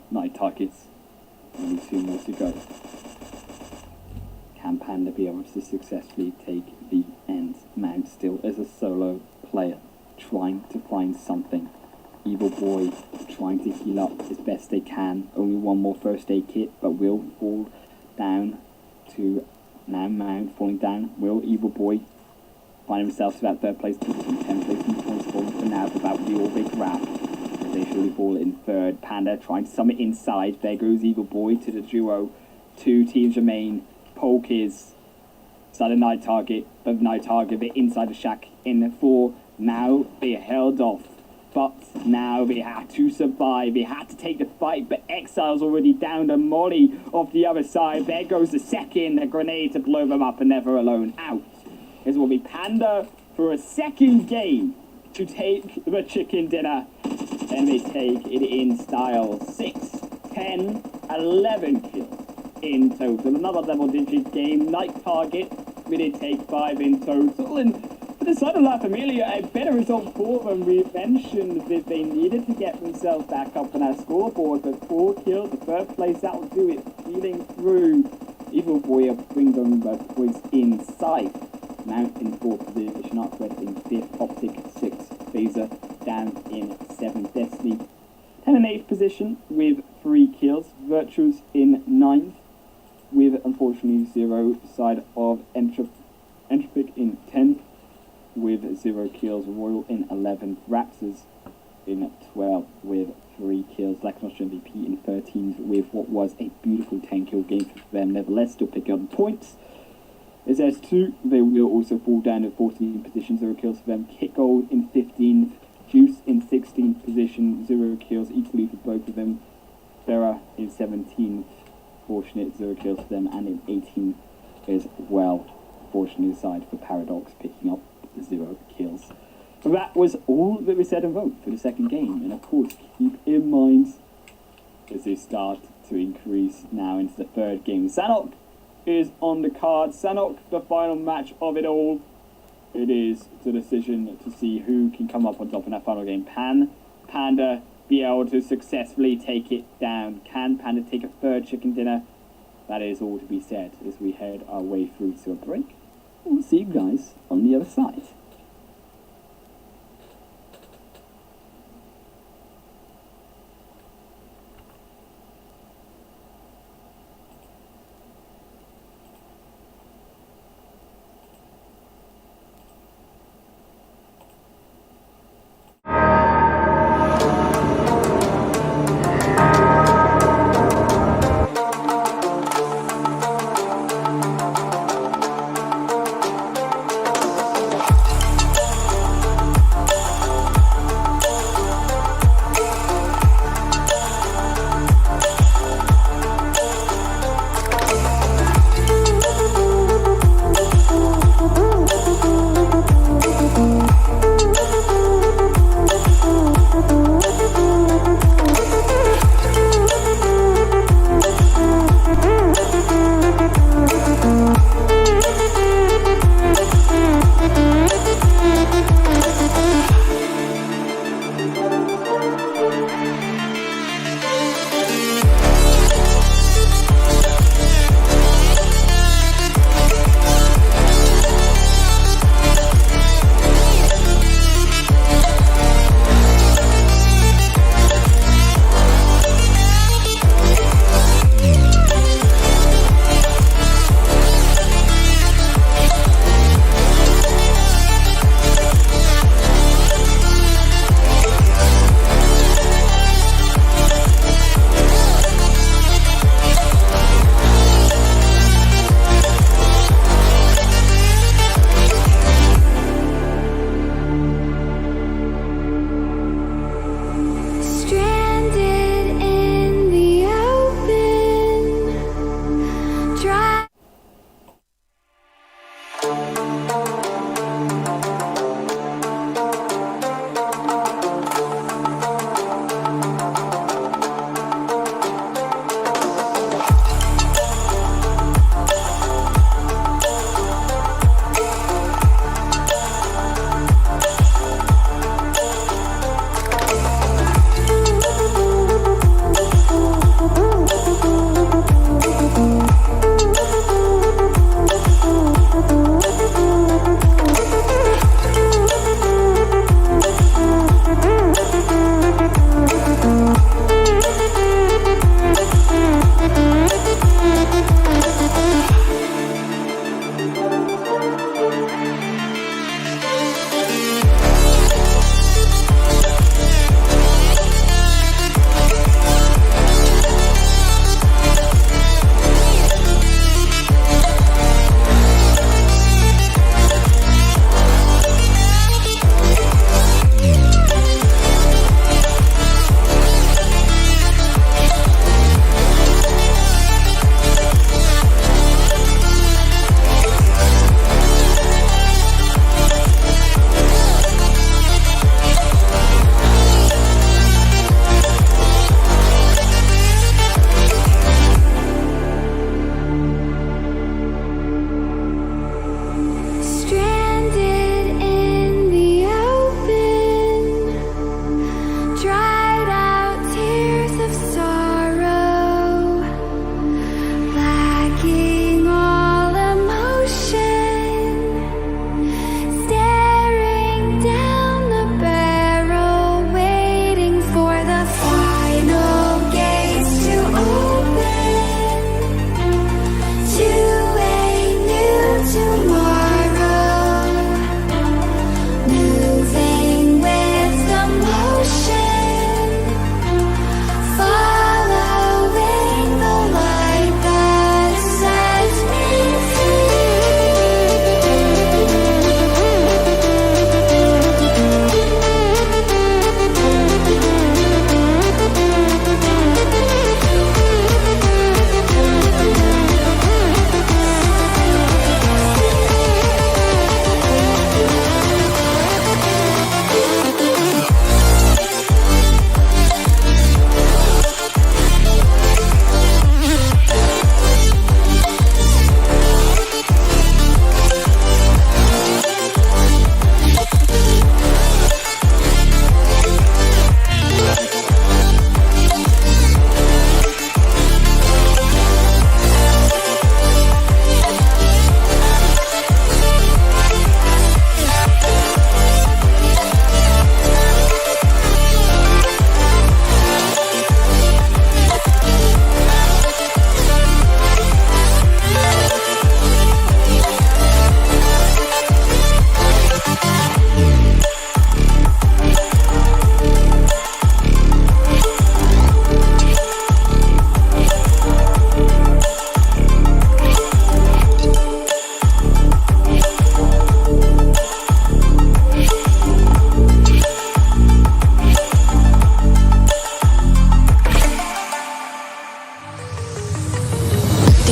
Night Targets. Only 2 more to go. Can Panda be able to successfully take the end? Mount still as a solo player, trying to find something. Evil Boy trying to heal up as best they can. Only 1 more first aid kit, but will fall down to now Mount falling down. Will Evil Boy find himself to that 3rd place position? 10 placement points for now, but that will be all they grab. They surely fall in 3rd. Panda trying to summit inside. There goes Evil Boy to the duo. 2 teams remain. Polk is inside a Night Target, but Night Target, they're inside the shack in 4. Now they held off, but now they had to survive. They had to take the fight, but Exile's already down to Molly off the other side. There goes the second, a grenade to blow them up, and never alone out. This will be Panda for a second game to take the chicken dinner, and they take it in style. 6, 10, 11 kills in total. Another double-digit game. Night Target, we did take 5 in total, and for the side of La Familia, a better result for them. We mentioned that they needed to get themselves back up on our scoreboard, but 4 kills, the 3rd place, that will do it. Feeling through. Evil Boy will bring them both points inside. Mount in 4th position, Arcred in 5th, Optic 6th, Phaser down in 7th, Destiny 10 and 8th position with 3 kills, Virtues in 9th with unfortunately 0, side of Entropic in 10th with 0 kills, Royal in 11th, Raptors in 12th with 3 kills, Blacknosh MVP in 13th with what was a beautiful 10-kill game for them, nevertheless still picking up points. As S2, they will also fall down to 14th position, 0 kills for them, Kit Gold in 15th, Juice in 16th position, 0 kills equally for both of them, Farah in 17th, fortunate 0 kills for them, and in 18th as well, fortunate side for Paradox picking up 0 kills. that was all that we said and vote for the second game. And of course, keep in mind as they start to increase now into the third game. Sanok is on the card. Sanok, the final match of it all. It is the decision to see who can come up on top in that final game. Panda be able to successfully take it down? Can Panda take a third chicken dinner? That is all to be said as we head our way through to a break. We'll see you guys on the other side.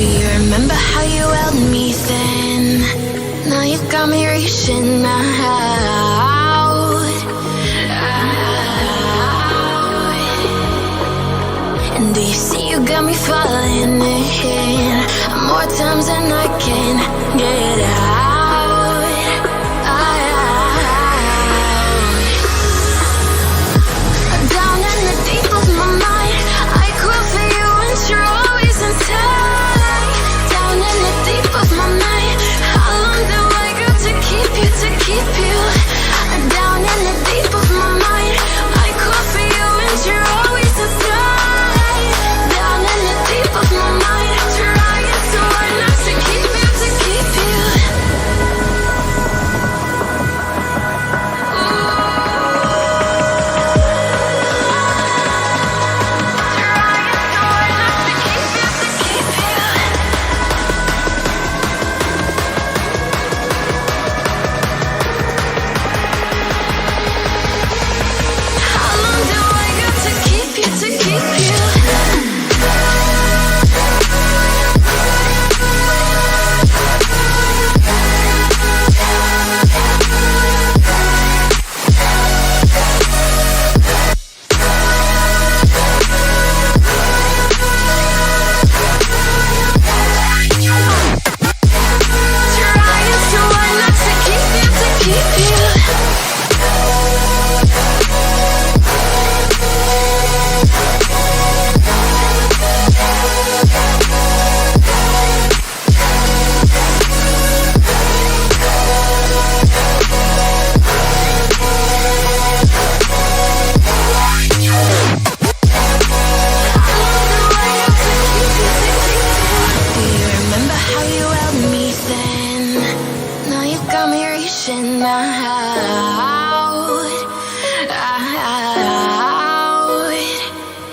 Do you remember how you held me then? Now you got me reaching out. And do you see you got me falling in more times than I can get out? Down in the deep of my mind, I crawl for you and you're always inside. Down in the deep of my mind, how long do I go to keep you, to keep you? Down in the deep of my mind, I crawl for you and you're always inside. Down in the deep of my mind, trying so hard not to keep you, to keep you. How long do I got to keep you, to keep you? Trying so hard not to keep you, to keep you. Do you remember how you held me then? Now you got me reaching out.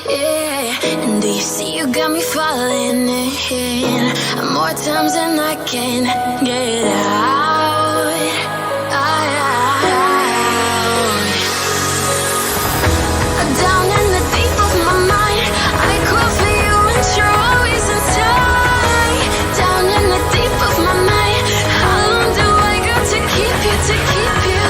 Yeah. And do you see you got me falling in more times than I can get out? Down in the deep of my mind, I crawl for you and you're always inside. Down in the deep of my mind, how long do I got to keep you, to keep you?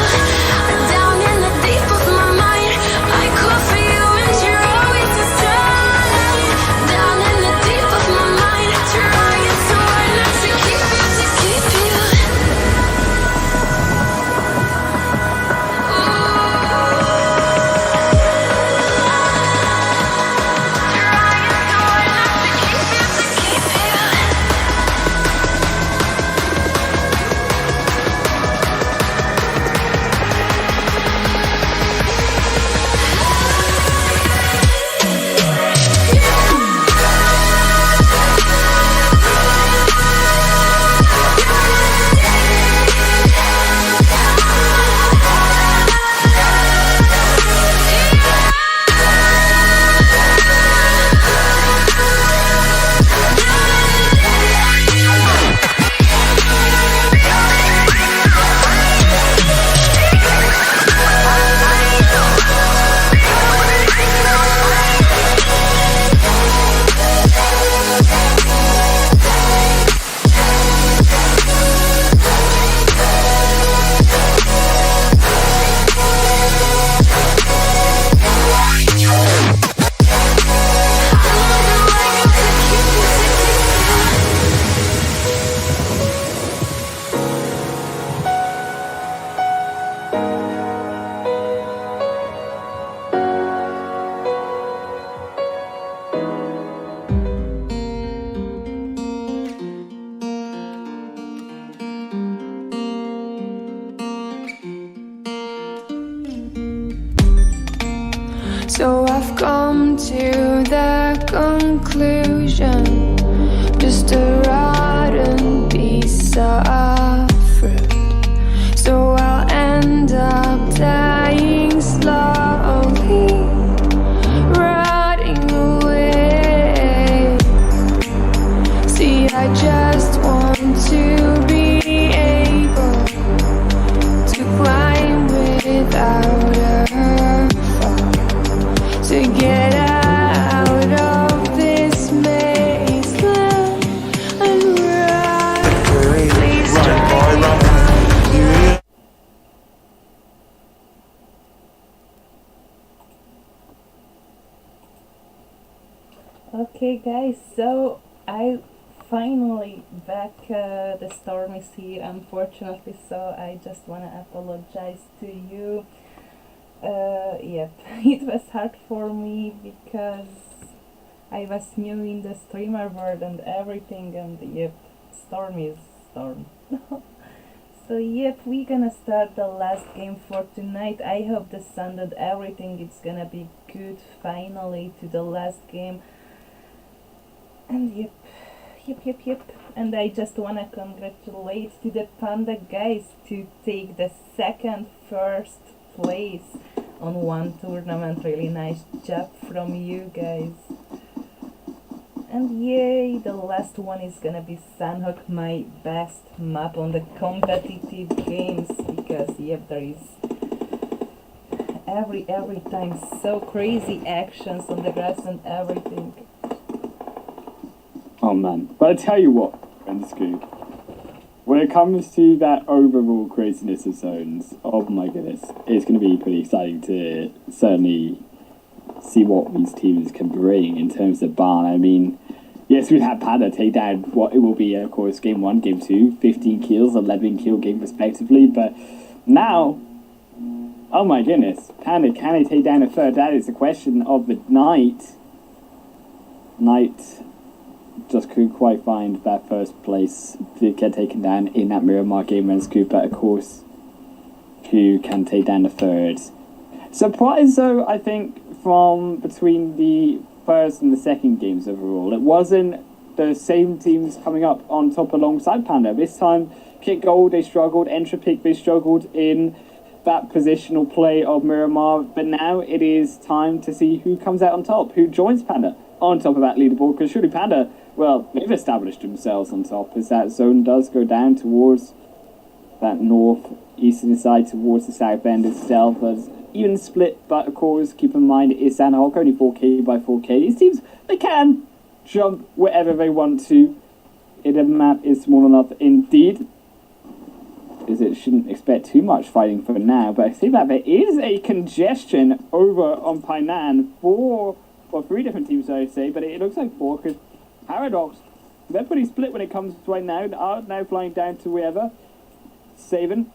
Down in the deep of my mind, I crawl for you and you're always inside. Down in the deep of my mind, trying so hard not to keep you, to keep you. So I've come to the conclusion, just a rotten piece of fruit. So I'll end up dying slowly, rotting away. See, I just want to be able to climb without a fall, to get out of this maze. Okay, guys, so I finally back. The storm is here, unfortunately, so I just want to apologize to you. Yep, it was hard for me because I was new in the streamer world and everything, and yep, storm is storm. So yep, we're gonna start the last game for tonight. I hope the sun did everything, it's gonna be good finally to the last game. And yep. And I just wanna congratulate to the Panda guys to take the first place on one tournament. Really nice job from you guys. And yay, the last one is gonna be Sanhok, my best map on the competitive games, because yep, there is every time so crazy actions on the grass and everything. Oh man, but I tell you what, Renscoop, when it comes to that overall craziness of zones, oh my goodness, it's going to be pretty exciting to certainly see what these teams can bring in terms of barn. I mean, yes, we've had Panda take down what it will be, of course, game 1, game 2, 15 kills, 11 kill game respectively, but now, oh my goodness, Panda, can he take down a third? That is the question of the night. Just couldn't quite find that first place to get taken down in that Miramar game and Scoop, but of course, who can take down the third? Surprise though, I think, from between the first and the second games overall. It wasn't the same teams coming up on top alongside Panda. This time, Kick Gold, they struggled, Entropic, they struggled in that positional play of Miramar, but now it is time to see who comes out on top, who joins Panda on top of that leaderboard, because surely Panda, well, they've established themselves on top as that zone does go down towards that north-eastern side, towards the south end itself. There's even split, but of course, keep in mind, it is Sanhok, only 4k by 4k. These teams, they can jump wherever they want to. The map is small enough indeed, as it shouldn't expect too much fighting for now, but I see that there is a congestion over on Painan for 3 different teams, I would say, but it looks like 4, because Paradox, they're pretty split when it comes to right now. They are now flying down to wherever. Saban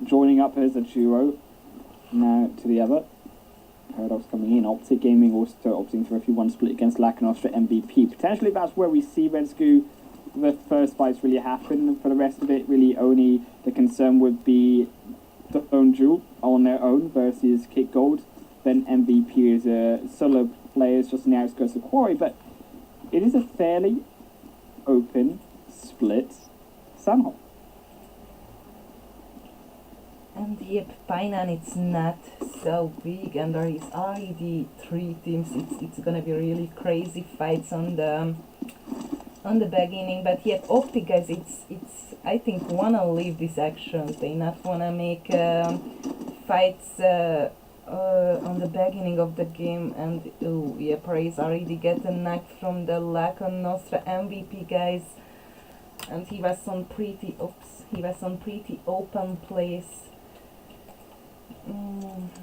joining up as a duo now to the other. Paradox coming in. Optic Gaming also opting for a 3-1 split against Lacanostra MVP. Potentially that's where we see Rensku the first fights really happen. For the rest of it, really only the concern would be the own duel on their own versus Kick Gold. Then MVP is a solo players just on the outskirts of Quarry, but it is a fairly open split Sanhok. And yep, Painan, it's not so big, and there is already 3 teams. It's gonna be really crazy fights on the beginning. But yep, Optic guys, it's I think wanna leave this action. They not wanna make fights on the beginning of the game. And oh yeah, Praise already get a knock from the Lacon Nostra MVP guys, and he was on pretty open place.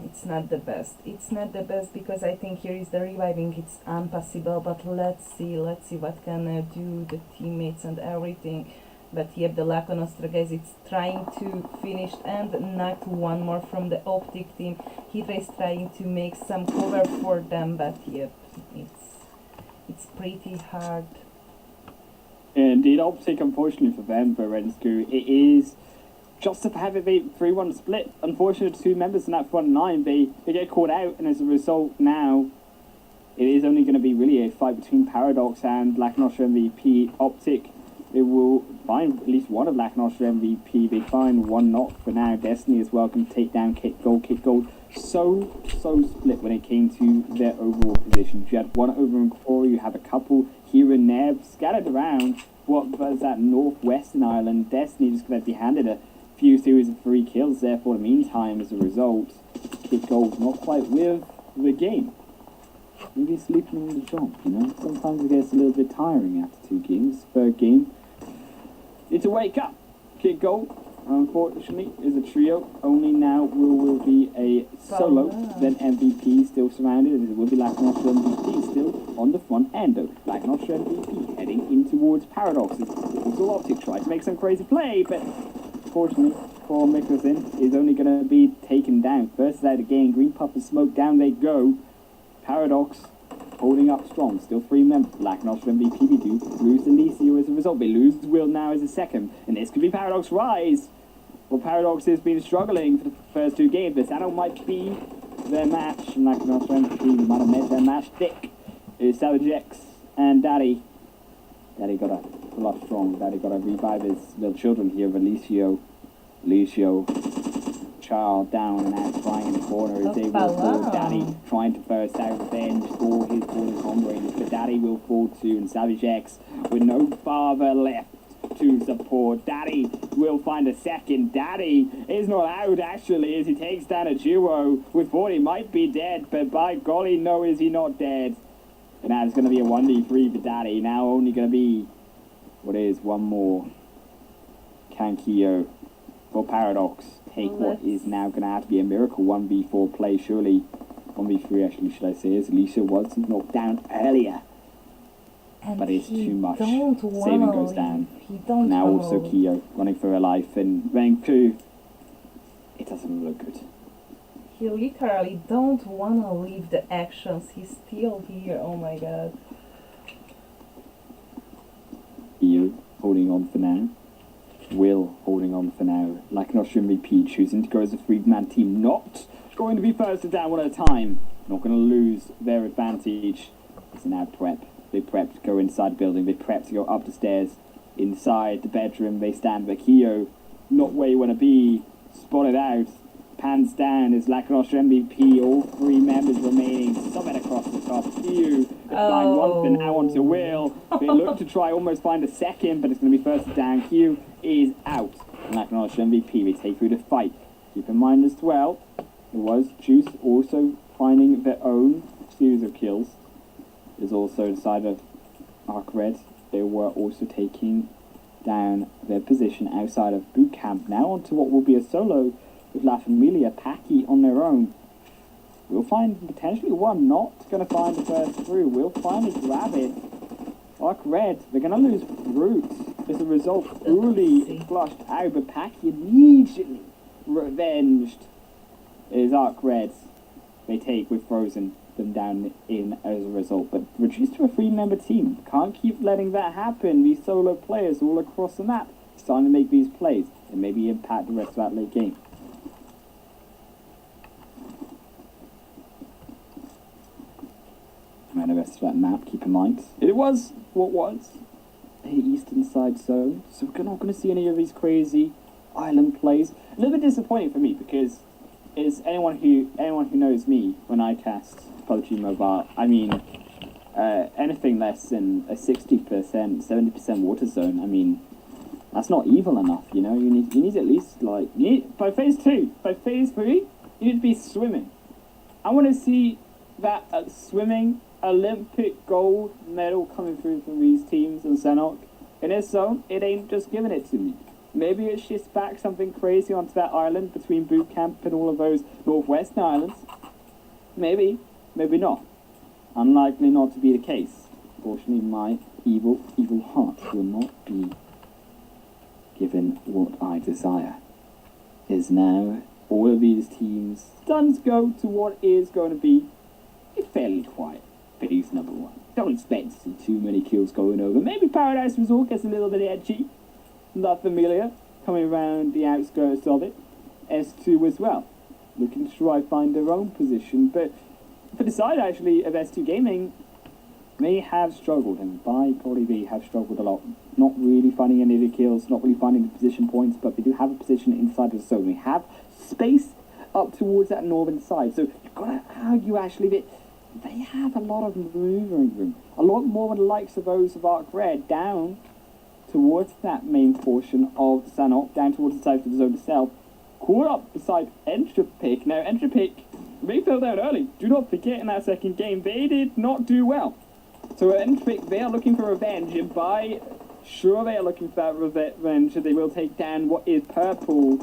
It's not the best. It's not the best, because I think here is the reviving. It's impossible, but let's see what can do the teammates and everything. But yep, the Lacon Nostra guys, it's trying to finish and knock one more from the Optic team. Hydra is trying to make some cover for them, but yep, it's pretty hard. Indeed, Optic, unfortunately for them, for Rensku, it is just to have a 3-1 split. Unfortunately, 2 members in that front 9, they get caught out, and as a result now, it is only going to be really a fight between Paradox and Lacanostra MVP. Optic, they will find at least one of Lacanostra MVP. They find one knock for now. Destiny as well can take down Kick Gold. Kick Gold so split when it came to their overall positions. You had one over in Quarry, you have a couple here and there scattered around what was that northwestern island. Destiny just going to be handed a few series of 3 kills there for the meantime. As a result, Kick Gold not quite with the game. Maybe sleeping on the job, you know? Sometimes it gets a little bit tiring after 2 games. Third game, it's a wake up. Kick Gold, unfortunately, is a trio. Only now will be a solo. Then MVP still surrounded, and it will be Lacanostra MVP. still on the front end, though. Like not sure MVP heading in towards Paradoxes. Also, Optic tries to make some crazy play, but fortunately for Mikkelsen is only going to be taken down. First out again, Green Puff and Smoke, down they go. Paradox holding up strong. Still 3 members. Black Nostra MVP do lose the Licio as a result. They lose Will now as a second. And this could be Paradox rise. Well, Paradox has been struggling for the first 2 games, but Sano might be their match. And Black Nostra MVP might have made their match thick. It's Savage X and Daddy. Daddy got to pull up strong. Daddy got to revive his little children here. Licio, child down and out, crying in the corner as they will fall. Daddy trying to burst out revenge for his fallen comrades, but Daddy will fall too, and Savage X with no father left to support. Daddy will find a second. Daddy is not out actually as he takes down a duo with 40. Might be dead, but by golly, no, is he not dead. And now it's going to be a 1v3 for Daddy. Now only going to be, what is, one more. Kankyo for Paradox. Take what is now going to have to be a miracle 1v4 play, surely. 1v3 actually, should I say, as Alicia was knocked down earlier. And but it's too much. Saving goes down. Now also Kyo running for her life, and Renku, it doesn't look good. He literally don't want to leave the actions. He's still here. Oh my god. Kyo holding on for now. Will holding on for now. Like an Austrian MVP choosing to go as a 3-man team. Not going to be first down one at a time. Not going to lose their advantage. It's now prep. They prep to go inside the building. They prep to go up the stairs. Inside the bedroom, they stand by Kyo. Not where you want to be. Spotted out. Pans down is Lacaroche MVP. All 3 members remaining. Somewhere across the top. Kyo. Flying one for now onto Will. They look to try almost find a second, but it's going to be first down. Kyo is out. And Lacaroche MVP. They take through the fight. Keep in mind as well, it was Juice also finding their own series of kills. Is also inside of Arc Red. They were also taking down their position outside of boot camp. Now onto what will be a solo with La Familia, Packy on their own. We'll find potentially one not going to find the first through. We'll finally grab it. Arc Red, they're going to lose Brute as a result. Early flushed out, but Packy immediately revenged is Arc Red. They take with Frozen them down in as a result, but reduced to a 3-member team. Can't keep letting that happen. These solo players all across the map starting to make these plays and maybe impact the rest of that late game. And the rest of that map, keep in mind, it was what was a eastern side zone, so we're not going to see any of these crazy island plays. A little bit disappointing for me because is anyone who knows me when I cast PUBG Mobile, I mean, anything less than a 60%, 70% water zone, I mean, that's not evil enough, you know. You need at least, like, by phase 2, by phase 3, you need to be swimming. I want to see that swimming Olympic gold medal coming through from these teams in Senok. In this zone, it ain't just giving it to me. Maybe it shifts back something crazy onto that island between boot camp and all of those northwestern islands. Maybe. Maybe not. Unlikely not to be the case. Fortunately, my evil heart will not be given what I desire. Is now all of these teams done to go to what is going to be a fairly quiet phase number 1. Don't expect to see too many kills going over. Maybe Paradise Resort gets a little bit edgy. La Familia coming around the outskirts of it. S2 as well. Looking to try find their own position, but for the side actually of S2 Gaming, they have struggled, and by golly they have struggled a lot. Not really finding any of the kills, not really finding the position points, but they do have a position inside of the zone. They have space up towards that northern side, so you've got to argue actually that they have a lot of maneuvering room. A lot more than the likes of those of Arc Red down towards that main portion of Sanok, down towards the side of the zone itself. Caught up beside Entropic. Now Entropic, they fell down early. Do not forget in that second game, they did not do well. So Entropic, they are looking for revenge, and by sure they are looking for that revenge. They will take down what is Purple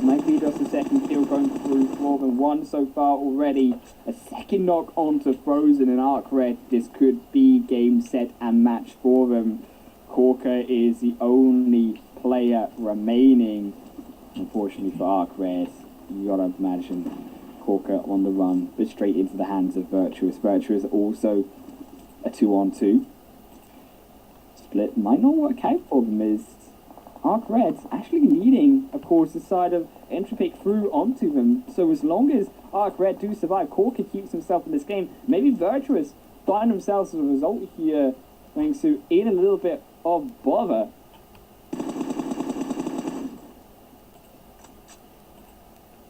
Might be just a second kill going through for them. One so far already. A second knock onto Frozen and Arc Red. This could be game, set, and match for them. Corker is the only player remaining. Unfortunately for Arc Red, you gotta imagine Corker on the run, but straight into the hands of Virtuous. Virtuous also a 2-on-2. Split might not work out for them as Arc Red's actually leading, of course, the side of Entropic through onto them. So as long as Arc Red do survive, Corker keeps himself in this game. Maybe Virtuous find themselves as a result here, thanks to in a little bit of bother.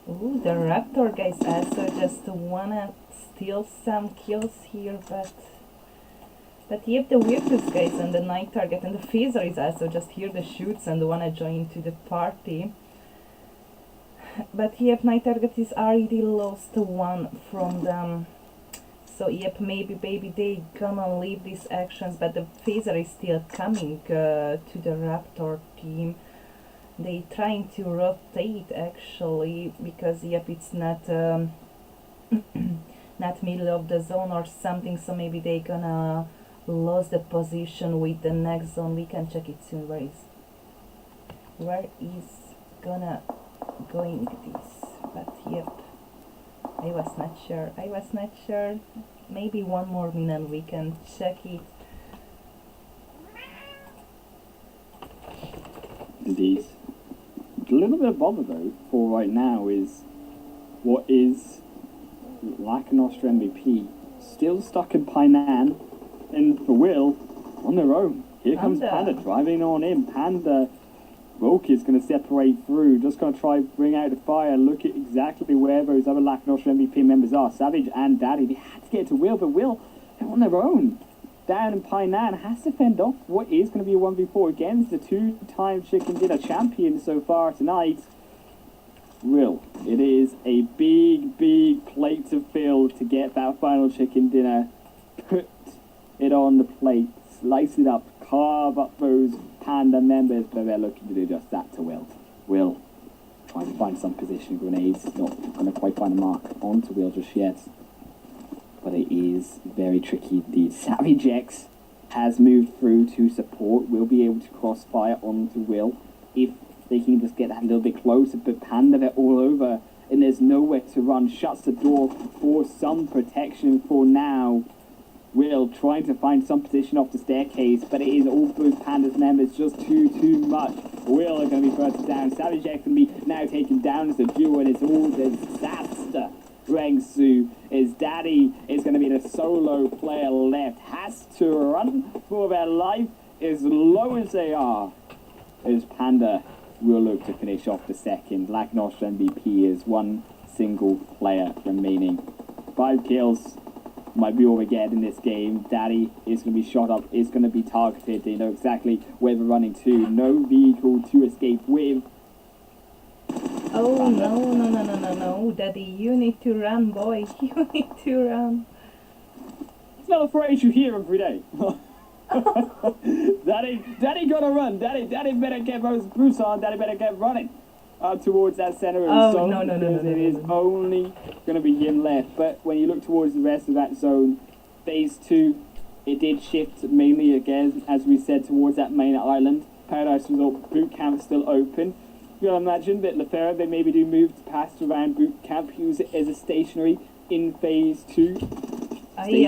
Ooh, the Raptor guys also just wanna steal some kills here, but you have the Virtus guys and the Night Target, and the Phaser is also just here the shoots and wanna join to the party. But yep, Night Target is already lost one from them. So yep, maybe they gonna leave these actions, but the Phaser is still coming to the Raptor team. They trying to rotate actually, because yep, it's not not middle of the zone or something, so maybe they gonna lose the position with the next zone. We can check it soon. Where is gonna going this? But yep, I was not sure. Maybe one more minute we can check it. Indeed. A little bit of bother though for right now is what is Lacanostra MVP still stuck in Painan, and for Will on their own. Here comes Panda driving on in. Panda Volk is going to separate through, just going to try bring out the fire. Look at exactly where those other Lacanostra MVP members are. Savage and Daddy, they had to get to Will, but Will, they're on their own. Down in Painan has to fend off what is going to be a 1v4 against the two-time chicken dinner champion so far tonight. Will, it is a big plate to fill to get that final chicken dinner. Put it on the plate, slice it up, carve up those Panda members, but they're looking to do just that to Will. Will trying to find some position grenades, not going to quite find a mark onto Will just yet. But it is very tricky indeed. Savage X has moved through to support, will be able to crossfire onto Will if they can just get that a little bit closer, but Panda, they're all over and there's nowhere to run. Shuts the door for some protection for now. Will trying to find some position off the staircase, but it is all those Panda's members, just too much. Will are going to be first down. Savage X going to be now taken down as a duo, and it's all disaster. Rengsu, his Daddy is going to be the solo player left. Has to run for their life as low as they are. As Panda will look to finish off the second. Lacanostra MVP is one single player remaining. 5 kills. Might be all we get in this game. Daddy is going to be shot up, is going to be targeted. They know exactly where they're running to. No vehicle to escape with. Oh, no, Daddy, you need to run, boy. You need to run. It's not a phrase you hear every day. Daddy gotta run. Daddy better get those boots on. Daddy better get running towards that center of the zone. No. It is only going to be him left. But when you look towards the rest of that zone, phase 2, it did shift mainly again, as we said, towards that main island. Paradise Resort Boot Camp still open. You can imagine that LaFera, they maybe do move past around Boot Camp, use it as a stationary in phase 2. Daddy.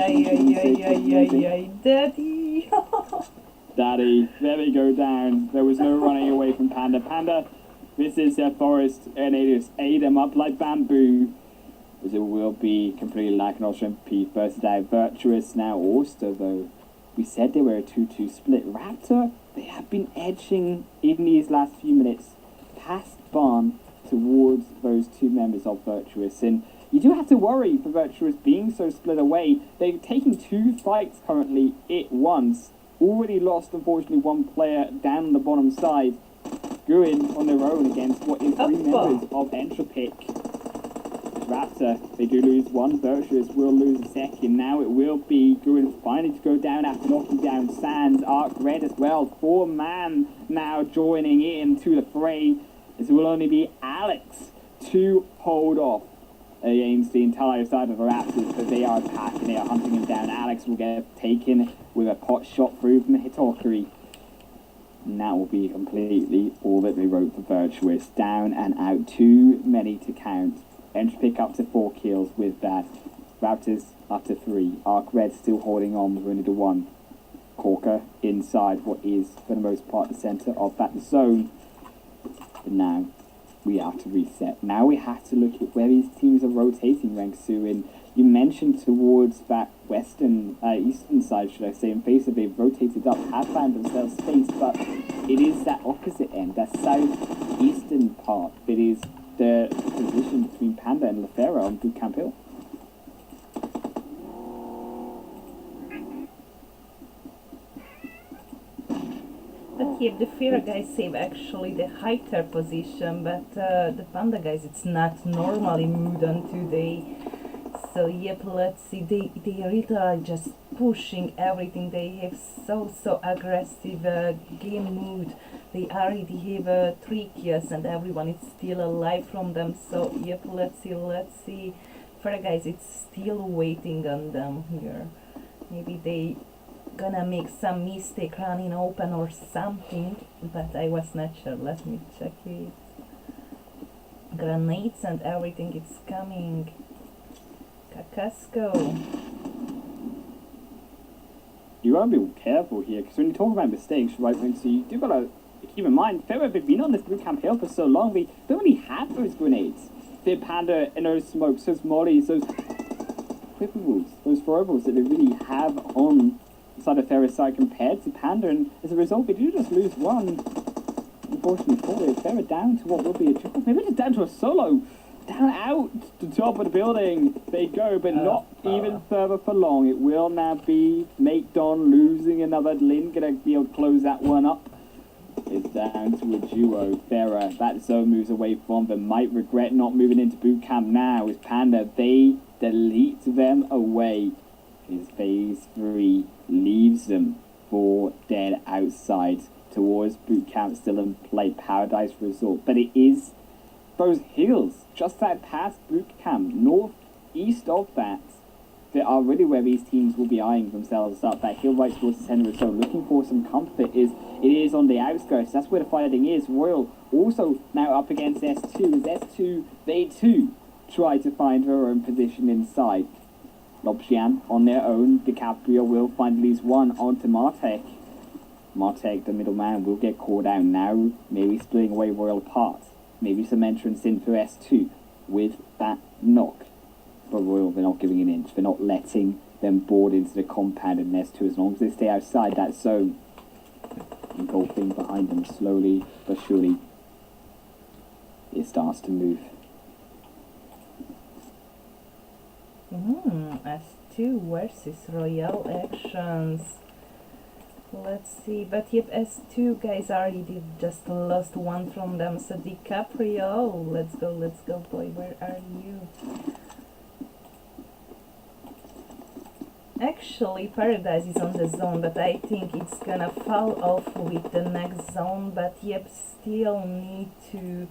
Daddy, there they go down. There was no running away from Panda. Panda, this is their forest, and they just ate them up like bamboo. As it will be completely Lacanostra MP versus that Virtuous now also, though. We said they were a 2-2 split. Raptor, they have been edging in these last few minutes past Barn towards those two members of Virtuous, and you do have to worry for Virtuous being so split away. They're taking 2 fights currently at once. Already lost, unfortunately, 1 player down on the bottom side. Going on their own against what is 3 members of Entropic. Raptor, they do lose 1. Virtuous will lose a second. Now it will be going finally to go down after knocking down Sands. Arc Red as well. 4-man now joining in to the fray. It will only be Alex to hold off against the entire side of the Raptors, but they are attacking, they are hunting him down. Alex will get taken with a pot shot through from Hitori. And that will be completely all that they wrote for Virtuous. Down and out, too many to count. And to pick up to 4 kills with that. Raptors up to 3. Arc Red still holding on with only the 1. Corker inside what is, for the most part, the centre of that zone. But now we have to reset. Now we have to look at where these teams are rotating, Rangsu. And you mentioned towards that eastern side, should I say, in face of they've rotated up, have found themselves space, but it is that opposite end, that southeastern part, that is the position between Panda and Lefera on Bootcamp Hill. But yeah, the Fera guys save actually the higher position, but the Panda guys, it's not normally mood on today. So yep, let's see, they really are just pushing everything. They have so aggressive game mood. They already have 3 kills and everyone is still alive from them. So yep, let's see. Fera guys, it's still waiting on them here. Maybe they gonna make some mistake running open or something, but I was not sure. Let me check it. Grenades and everything, it's coming. Kakasco. You gotta be careful here, because when you talk about mistakes, right, so you do gotta keep in mind, Fera have been on this Bootcamp Hill for so long, they don't really have those grenades. They Panda and those smokes, those mollies, those quippables, those throwables that they really have on side of Fera's side compared to Panda, and as a result they do just lose one. Unfortunately for it, Fera down to what will be a triple, maybe just down to a solo. Down out to the top of the building they go, but not even further for long. It will now be Make Don losing another. Lin gonna be able to close that one up. It's down to a duo. Fera, that zone moves away from them. Might regret not moving into boot camp now. As Panda, they delete them away. His phase 3 leaves them for dead outside towards boot camp, still in play. Paradise Resort, but it is those hills just that past boot camp, northeast of that are really where these teams will be eyeing themselves up. That hill right towards the center of the zone, looking for some comfort. It is on the outskirts. That's where the fighting is. Royal also now up against S2. As S2, they too try to find their own position inside. Lobjian on their own. DiCaprio will find at least one onto Martek. Martek, the middleman, will get called out now. Maybe splitting away Royal apart. Maybe some entrance in for S2 with that knock. But Royal, they're not giving an inch. They're not letting them board into the compound in S2 as long as they stay outside that zone. Engulfing behind them slowly but surely. It starts to move. S2 versus Royal actions. Let's see, but yep, S2 guys already just lost one from them. So DiCaprio, let's go boy, where are you? Actually, Paradise is on the zone, but I think it's gonna fall off with the next zone. But yep, still need to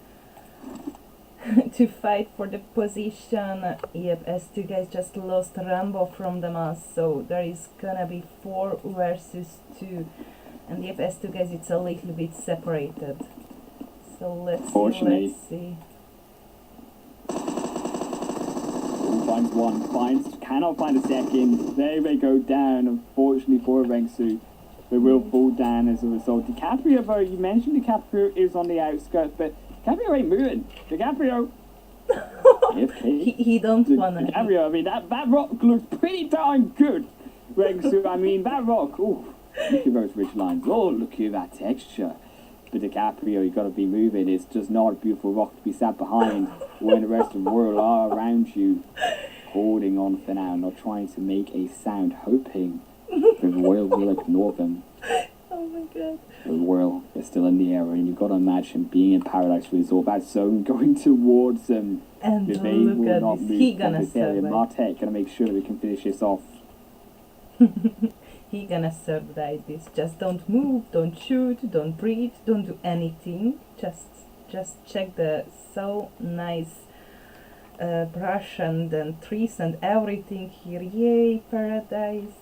to fight for the position. Yep, S2 guys just lost Rambo from them all, so there is gonna be 4 versus 2. And yep, S2 guys, it's a little bit separated. So let's see. Finds one, cannot find a second. There they go down, unfortunately for Rengsu. They will fall down as a result. DiCaprio, though, you mentioned DiCaprio is on the outskirts, but DiCaprio ain't moving. DiCaprio. he don't wanna. DiCaprio, I mean, that rock looks pretty darn good. Rengsu, I mean, that rock, ooh, look at those ridge lines. Oh, look at that texture. But DiCaprio, you gotta be moving. It's just not a beautiful rock to be sat behind when the rest of the world are around you, holding on for now, not trying to make a sound, hoping the Royal will ignore them. Oh my god. The Royal is still in the air, and you've got to imagine being in Paradise Resort, that zone going towards them. And if they look will at not this, move he gonna survive. Martek gonna make sure we can finish this off. He gonna survive this. Just don't move, don't shoot, don't breathe, don't do anything. Just Just check the so nice brush and then trees and everything here. Yay, paradise!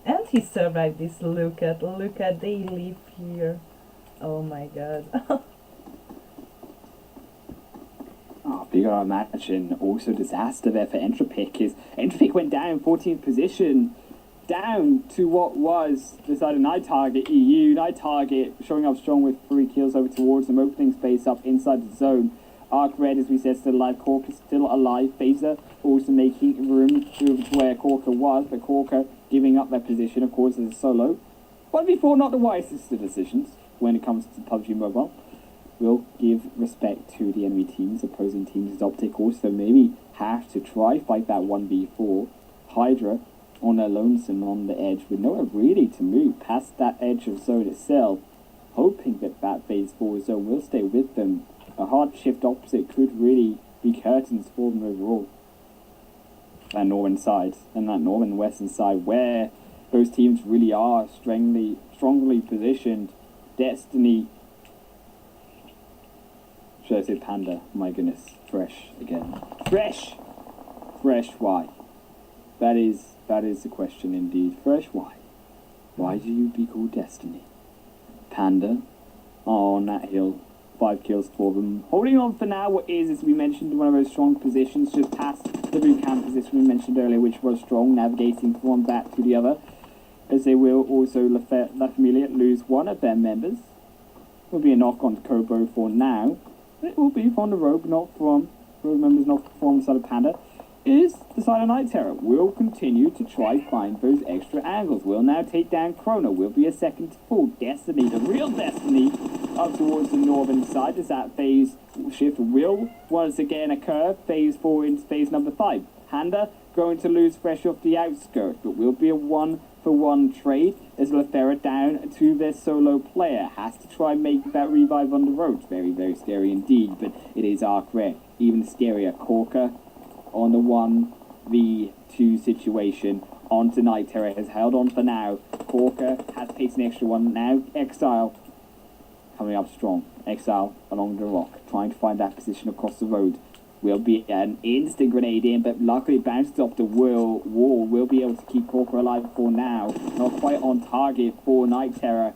And he survived this. Look at they live here. Oh my god. Bigger match and also disaster there for Entropic. Entropic went down 14th position, down to what was the side of Night Target EU. Night Target showing up strong with 3 kills over towards them, opening space up inside the zone. Arc Red, as we said, still alive. Corker still alive. Phaser also making room to where Corker was, but Corker giving up their position, of course, as a solo. 1v4, not the wisest of decisions when it comes to PUBG Mobile. Will give respect to the enemy teams, opposing teams. Optic also maybe have to try fight that 1v4. Hydra on their lonesome on the edge with nowhere really to move past that edge of zone itself, hoping that that phase 4 zone will stay with them. A hard shift opposite could really be curtains for them overall. That northern side and that northern western side where those teams really are strongly positioned. Destiny, should I say Panda? My goodness, fresh again. Fresh, why? That is the question indeed. Fresh, why? Why do you be called Destiny? Panda on that hill. 5 kills for them. Holding on for now, what is, as we mentioned, one of those strong positions just past the boot camp position we mentioned earlier, which was strong, navigating from one back to the other. As they will also, La Familia lose one of their members. Will be a knock on Kobo for now. It will be from the Rogue, not from Rogue members, not from the side of Panda. Is the side of Night Terror. Will continue to try find those extra angles. Will now take down Chrono. Will be a second to fall. Destiny, the real Destiny, up towards the northern side as that phase shift will once again occur. Phase 4 into phase number 5. Panda going to lose fresh off the outskirts, but will be a 1-for-1 trade as Lefera down to their solo player. Has to try and make that revive on the road. Very, very scary indeed, but it is Arc Red. Even scarier. Corker on the 1v2 situation onto Night Terror has held on for now. Corker has paced an extra one. Now Exile coming up strong. Exile along the rock, trying to find that position across the road. Will be an instant grenade in, but luckily bounced off the wall. Will be able to keep Corker alive for now. Not quite on target for Night Terror.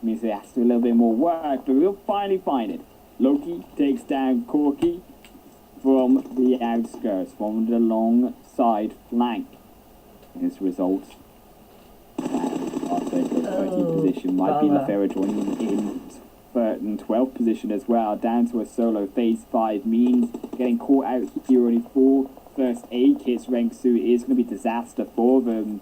Means they have to do a little bit more work, but we'll finally find it. Loki takes down Corky from the outskirts, from the long side flank. As a result, our 13th position might be Lefera joining in 12th position as well, down to a solo. Phase 5 means getting caught out here, only 4 first aid kits. Rengsu is going to be disaster for them,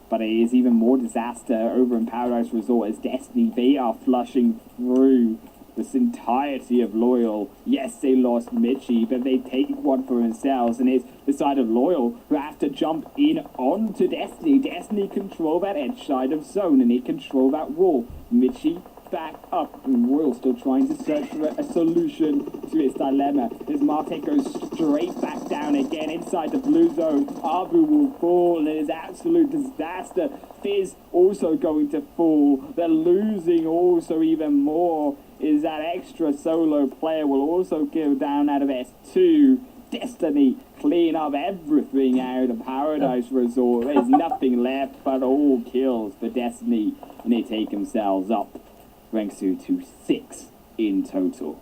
but it is even more disaster over in Paradise Resort as Destiny, they are flushing through this entirety of Loyal. Yes, they lost Mitchie, but they take one for themselves, and it's the side of Loyal who have to jump in onto Destiny. Destiny control that edge side of zone, and they control that wall. Mitchie back up, and Royal still trying to search for a solution to its dilemma as Marte goes straight back down again inside the blue zone. Abu will fall, and it is absolute disaster. Fizz also going to fall. They're losing also even more. Is that extra solo player will also go down out of S2. Destiny clean up everything out of Paradise Resort. There's nothing left but all kills for Destiny, and they take themselves up. Rengsu to 6 in total.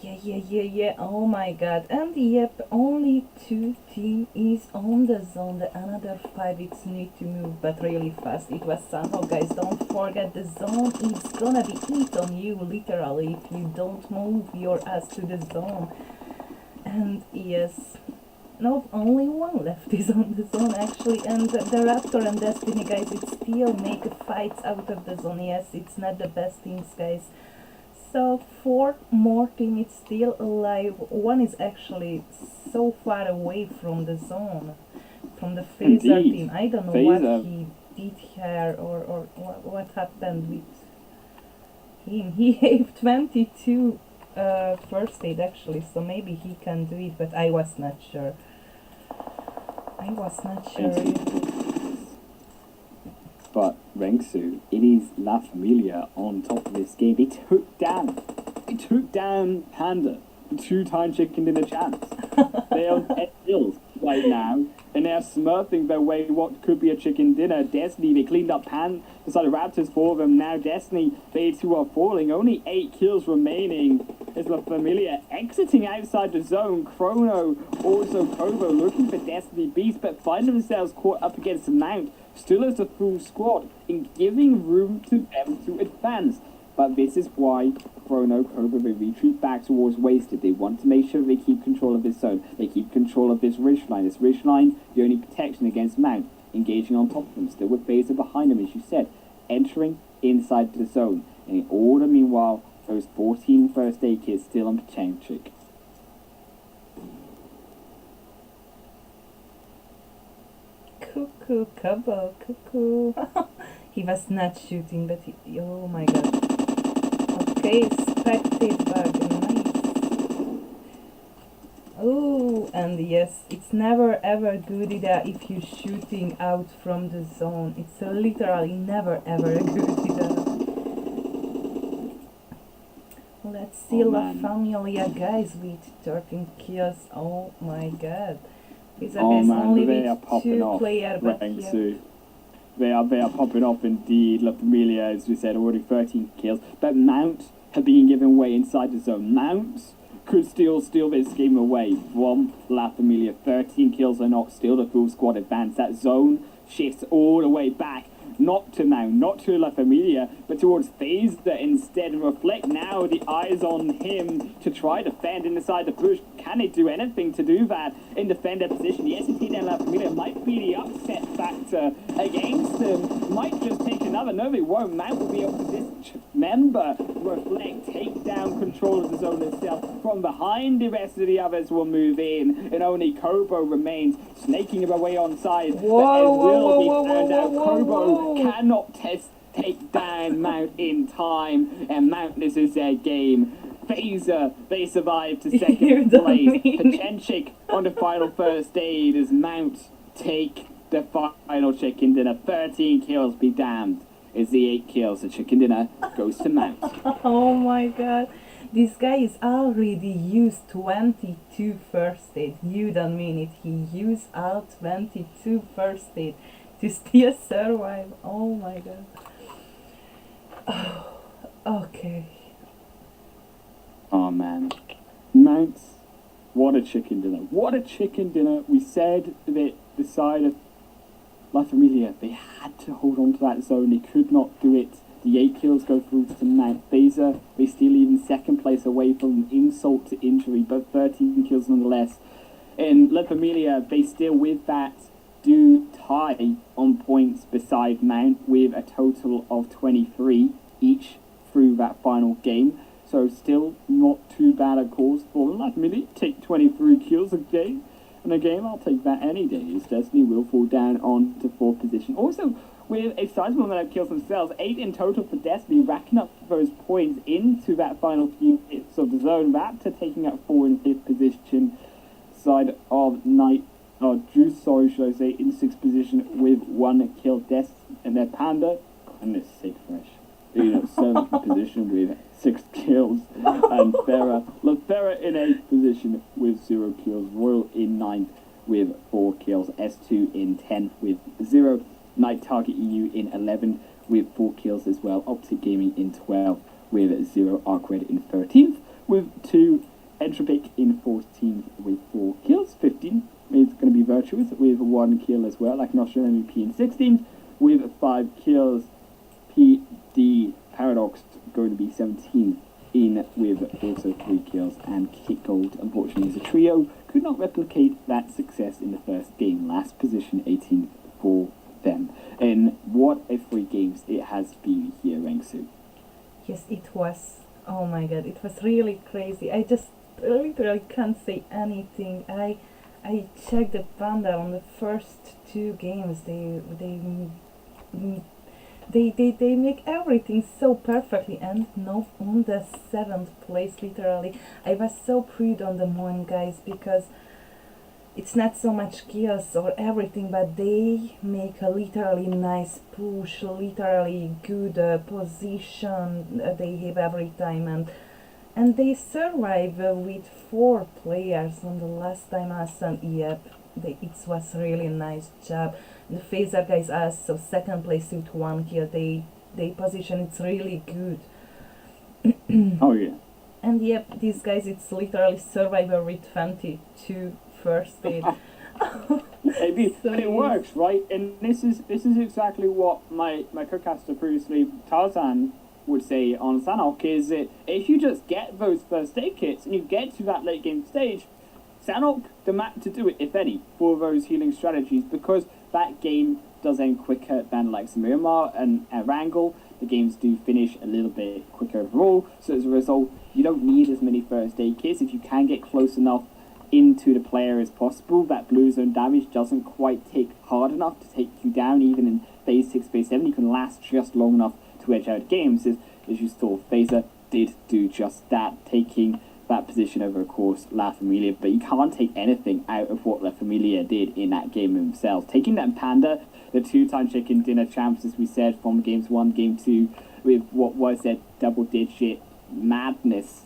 Yeah. Oh my god. And yep, only 2 team is on the zone. The another 5 it's need to move, but really fast. It was somehow, guys. Don't forget the zone is gonna be eat on you literally if you don't move your ass to the zone. And yes, no, only one left is on the zone actually, and the Raptor and Destiny, guys, it still make fights out of the zone. Yes, it's not the best teams, guys. So 4 more teams it's still alive. One is actually so far away from the zone, from the Phaser team. I don't know what he did here or what happened with him. He gave 22 first aid actually, so maybe he can do it, but I was not sure. But Rengsu, it is La Familia on top of this game. They took down Panda, the two-time chicken dinner champs. They are at kills right now, and they're smurfing their way what could be a chicken dinner. Destiny, they cleaned up decided Raptors for them. Now Destiny, they two are falling. Only 8 kills remaining. Is La Familia exiting outside the zone. Chrono, also Kobo, looking for Destiny Beast, but find themselves caught up against Mount. Still as a full squad, in giving room to them to advance. But this is why Chrono, Kobo, they retreat back towards Wasted. They want to make sure they keep control of this zone. They keep control of this ridge line. This ridge line, the only protection against Mount. Engaging on top of them, still with Phaser behind them, as you said. Entering inside the zone. And in order, meanwhile, those 14 first aid kits still on Pachanchik. Cuckoo, Kobo, cuckoo. He was not shooting, but he, oh my god. Okay, spectate bug, nice. Oh, and yes, it's never ever good idea if you're shooting out from the zone. It's literally never ever a good idea. Let's see La Familia guys with 13 kills. Oh my god. These are guys only with 2 players, but yeah. They are popping off indeed. La Familia, as we said, already 13 kills. But Mount have been given away inside the zone. Mount could still steal this game away from La Familia. 13 kills are not still the full squad advance. That zone shifts all the way back. Not to Mount, not to La Familia, but towards Phaser instead. And Reflect now, the eyes on him to try to defend inside the bush. Can they do anything to do that in defender position? The SCT and La Familia might be the upset factor against them. Might just take another. No, they won't. Mount will be able to dismember Reflect, take down control of the zone itself. From behind, the rest of the others will move in, and only Kobo remains, snaking their way on side. Kobo cannot take down Mount in time, and Mount, this is their game. Phaser, they survive to second place. Pachanchik on the final first aid as Mount take the final chicken dinner. 13 kills be damned. Is the 8 kills. The chicken dinner goes to Mount. Oh my god. This guy is already used 22 first aid. You don't mean it. He used all 22 first aid to still survive. Oh my god. Oh, okay. Oh man. Mount, what a chicken dinner. What a chicken dinner. We said that the side of La Familia, they had to hold on to that zone. They could not do it. The 8 kills go through to Mount. Phaser, they still even second place away from insult to injury, but 13 kills nonetheless. And La Familia, they still with that do tie on points beside Mount with a total of 23 each through that final game. So still not too bad a cause for them. La Familia take 23 kills a game. In a game, I'll take that any day. As Destiny will fall down on to 4th position. Also, with a sizable amount of kills themselves, 8 in total for Destiny, racking up those points into that final few hits of the zone. Raptor taking up 4 in 5th position. Side of Juice, should I say, in 6th position with 1 kill. And their Panda, goodness sake, fresh. In 7th position with 6 kills. And Farah in 8th position with 0 kills. Royal in 9th with 4 kills. S2 in 10th with 0. Night Target EU in 11th with 4 kills as well. Optic Gaming in 12th with 0. Arcred in 13th with 2. Entropic in 14th with 4 kills. 15th is going to be Virtuous with 1 kill as well. Like Nostradamus MVP in 16th with 5 kills. PD Paradox going to be 17th in with also 3 kills. And Kick Gold, unfortunately, as a trio, could not replicate that success in the first game. Last position, 18th for them. And what a 3 games it has been here, Rengsu. Yes, it was. Oh my god, it was really crazy. I just literally can't say anything. I checked the Panda on the first 2 games. They make everything so perfectly, and no, on the 7th place, literally. I was so proud on the morning, guys, because it's not so much chaos or everything, but they make a literally nice push, literally good position they have every time, and they survive with 4 players on the last time us, and yep, it was really nice job. The phaser guys also second place with 1 kill. They position it's really good. Oh yeah. And yep, these guys it's literally survivor with 22 first aid. But it works, right? And this is exactly what my co-caster previously, Tarzan, would say on Sanhok, is that if you just get those first aid kits and you get to that late game stage, Sanhok the map to do it, if any, for those healing strategies, because that game does end quicker than like Miramar and Wrangle. The games do finish a little bit quicker overall, so as a result, you don't need as many first aid kits. If you can get close enough into the player as possible, that blue zone damage doesn't quite take hard enough to take you down. Even in phase 6, phase 7, you can last just long enough to edge out games, as you saw. Phaser did do just that, taking that position over, of course, La Familia, but you can't take anything out of what La Familia did in that game themselves. Taking that Panda, the 2-time chicken dinner champs, as we said, from games 1, game 2, with what was their double-digit madness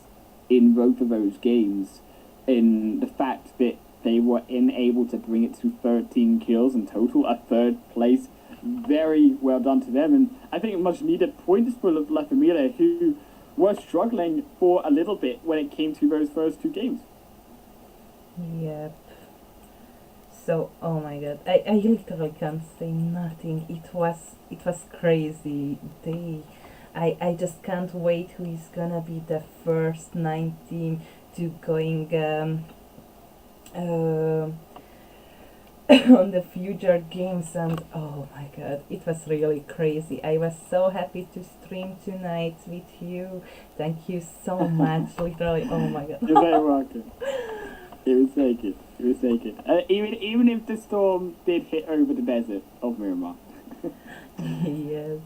in both of those games, in the fact that they were unable to bring it to 13 kills in total, a 3rd place. Very well done to them, and I think much needed points for La Familia, who were struggling for a little bit when it came to those first 2 games. Yep. So, oh my god, I literally can't say nothing. It was crazy. I just can't wait who is gonna be the first 9 team to going on the future games, and oh my god, it was really crazy. I was so happy to stream tonight with you. Thank you so much. Literally, oh my god. You're very welcome. It was very good. It was very good. Even if the storm did hit over the desert of Miramar. Yes.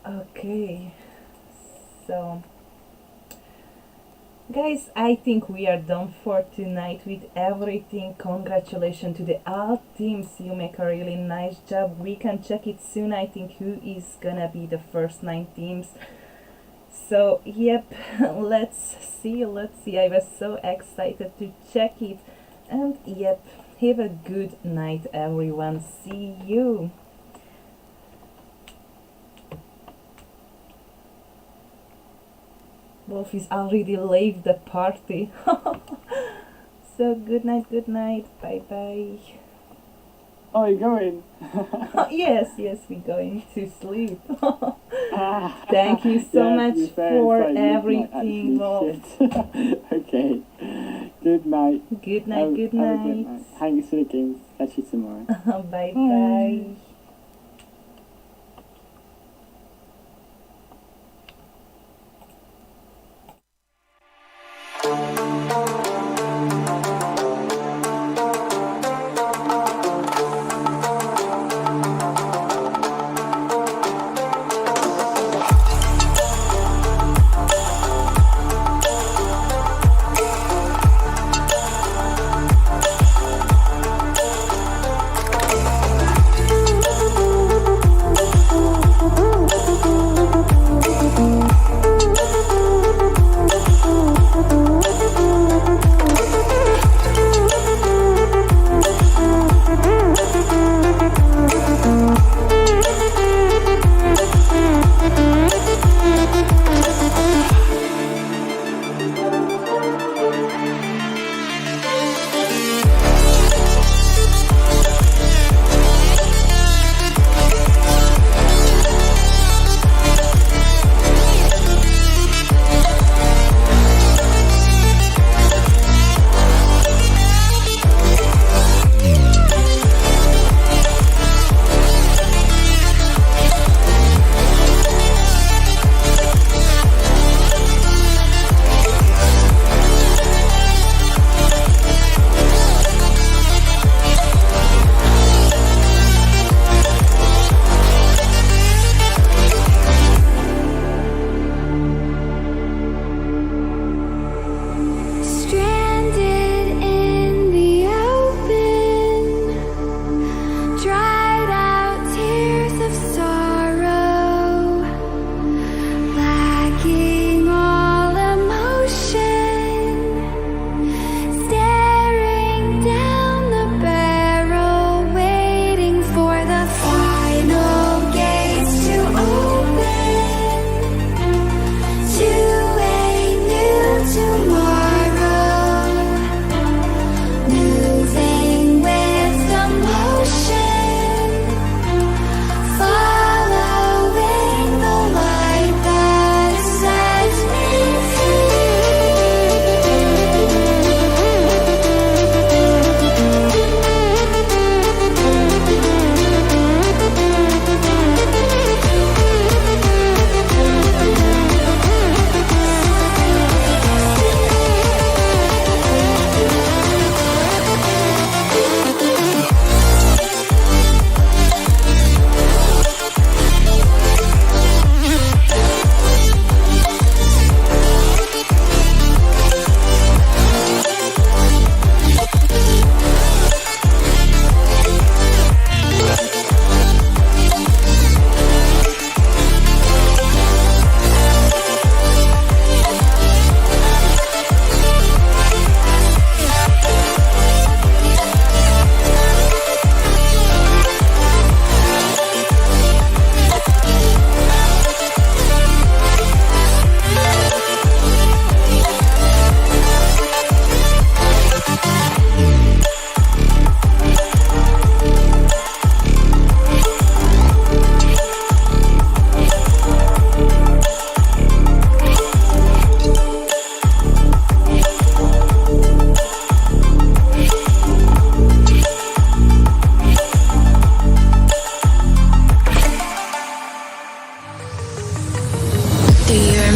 Okay. So, guys, I think we are done for tonight with everything. Congratulations to the all teams. You make a really nice job. We can check it soon. I think who is gonna be the first 9 teams. So, yep, let's see. I was so excited to check it. And yep, have a good night, everyone. See you. Wolf is already left the party. So good night, bye bye. Oh, you're going? Yes, we're going to sleep. Thank you so much for everything, Wolf. Okay. Good night. Good night. Thanks for the games. Catch you tomorrow. Bye bye.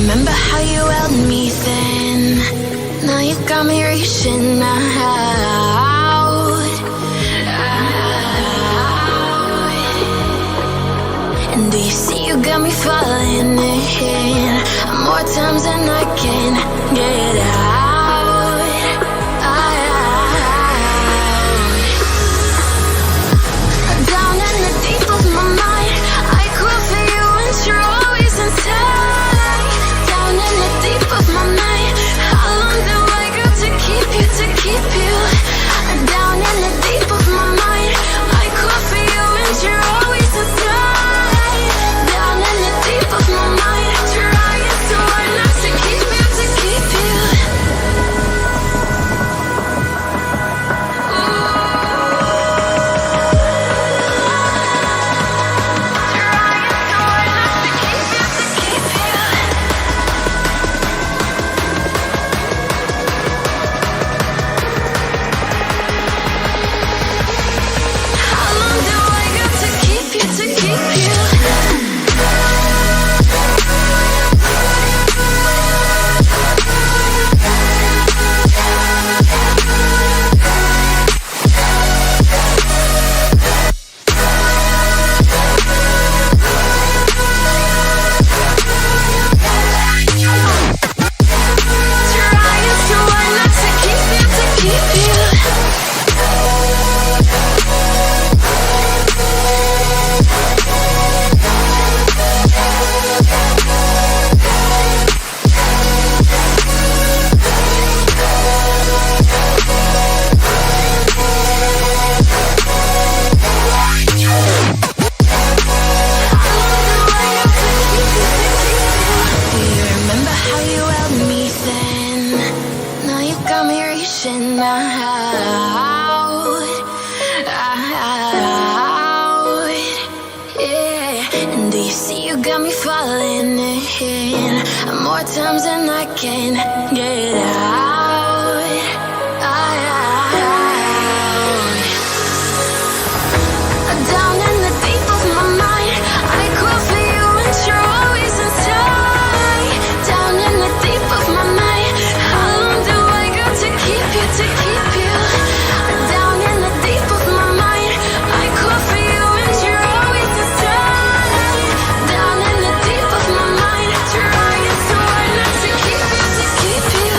remember how you held me then? Now you got me reaching out. And do you see you got me falling in more times than I can get out. Down in the deep of my mind, I crawl for you and you're always inside. Down in the deep of my mind, how long do I got to keep you, to keep you? Down in the deep of my mind, I crawl for you and you're always inside. Down in the deep of my mind, trying so hard not to keep you, to keep you. How long do I got to keep you, to keep you? Trying so hard not to keep you, to keep you. Do you remember how you held me then? Now you got me reaching out. Yeah. And do you see you got me falling in more times than I can get out. Down in the deep of my mind, I crawl for you and you're always inside. Down in the deep of my mind, how long do I got to keep you, to keep you? Down in the deep of my mind, I crawl for you and you're always inside. Down in the deep of my mind, trying so hard not to keep you, to keep you.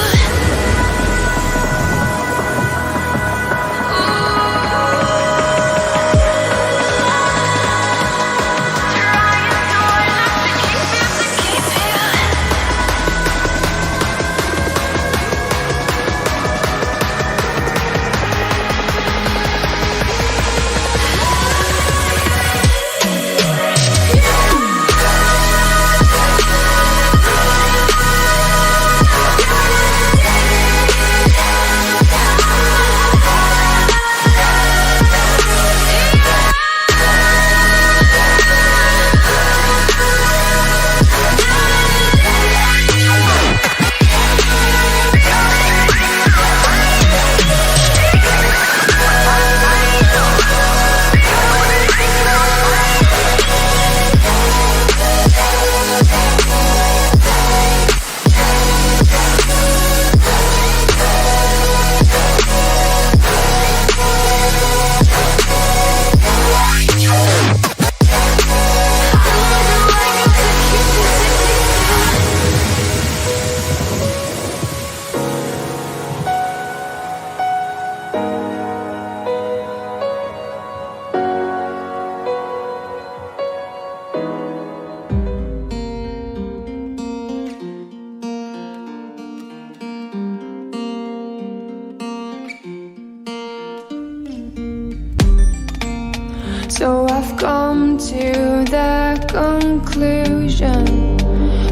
So I've come to the conclusion,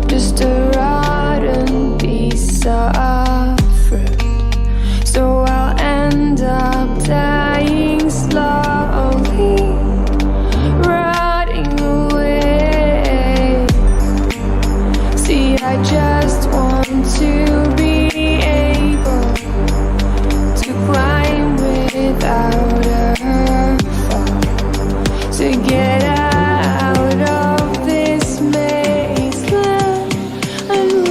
just a rotten piece of fruit. So I'll end up dying slowly, rotting away. See, I just want to be able to climb without a fall, to get out of this maze. I'm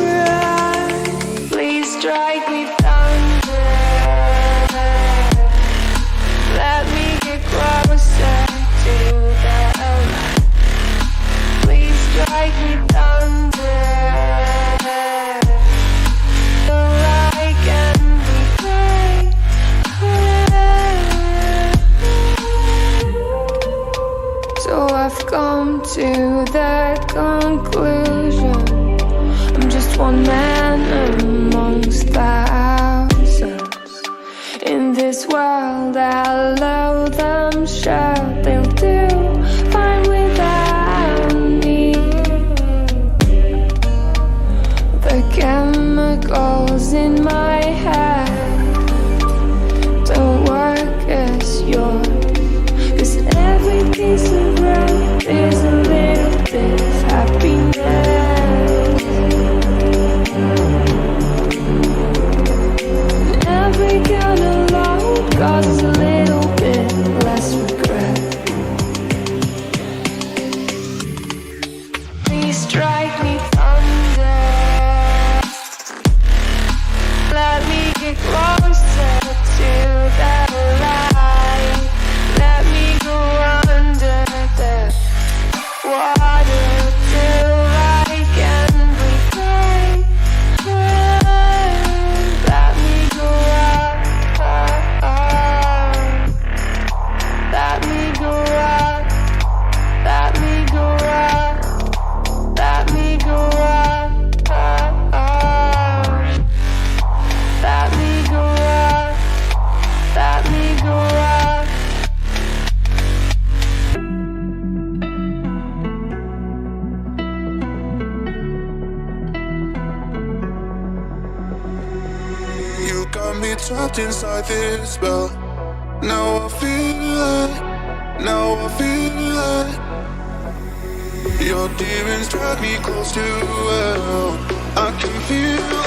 to the conclusion I'm just one man amongst thousands. In this world I'll allow them, sure they'll do fine without me. The chemicals in my head don't work as yours, 'cause every piece of road is a little bit of happiness. And every kind of love causes a little bit less regret. Please strike me thunder. Let me get closer to the light. Let me go under the water till I can breathe. Let me go up. Let me go up. Let me go up. Let me go up. Let me go up. Let me go up. You got me trapped inside this spell. Now I feel like, your demons drag me close to hell. I can feel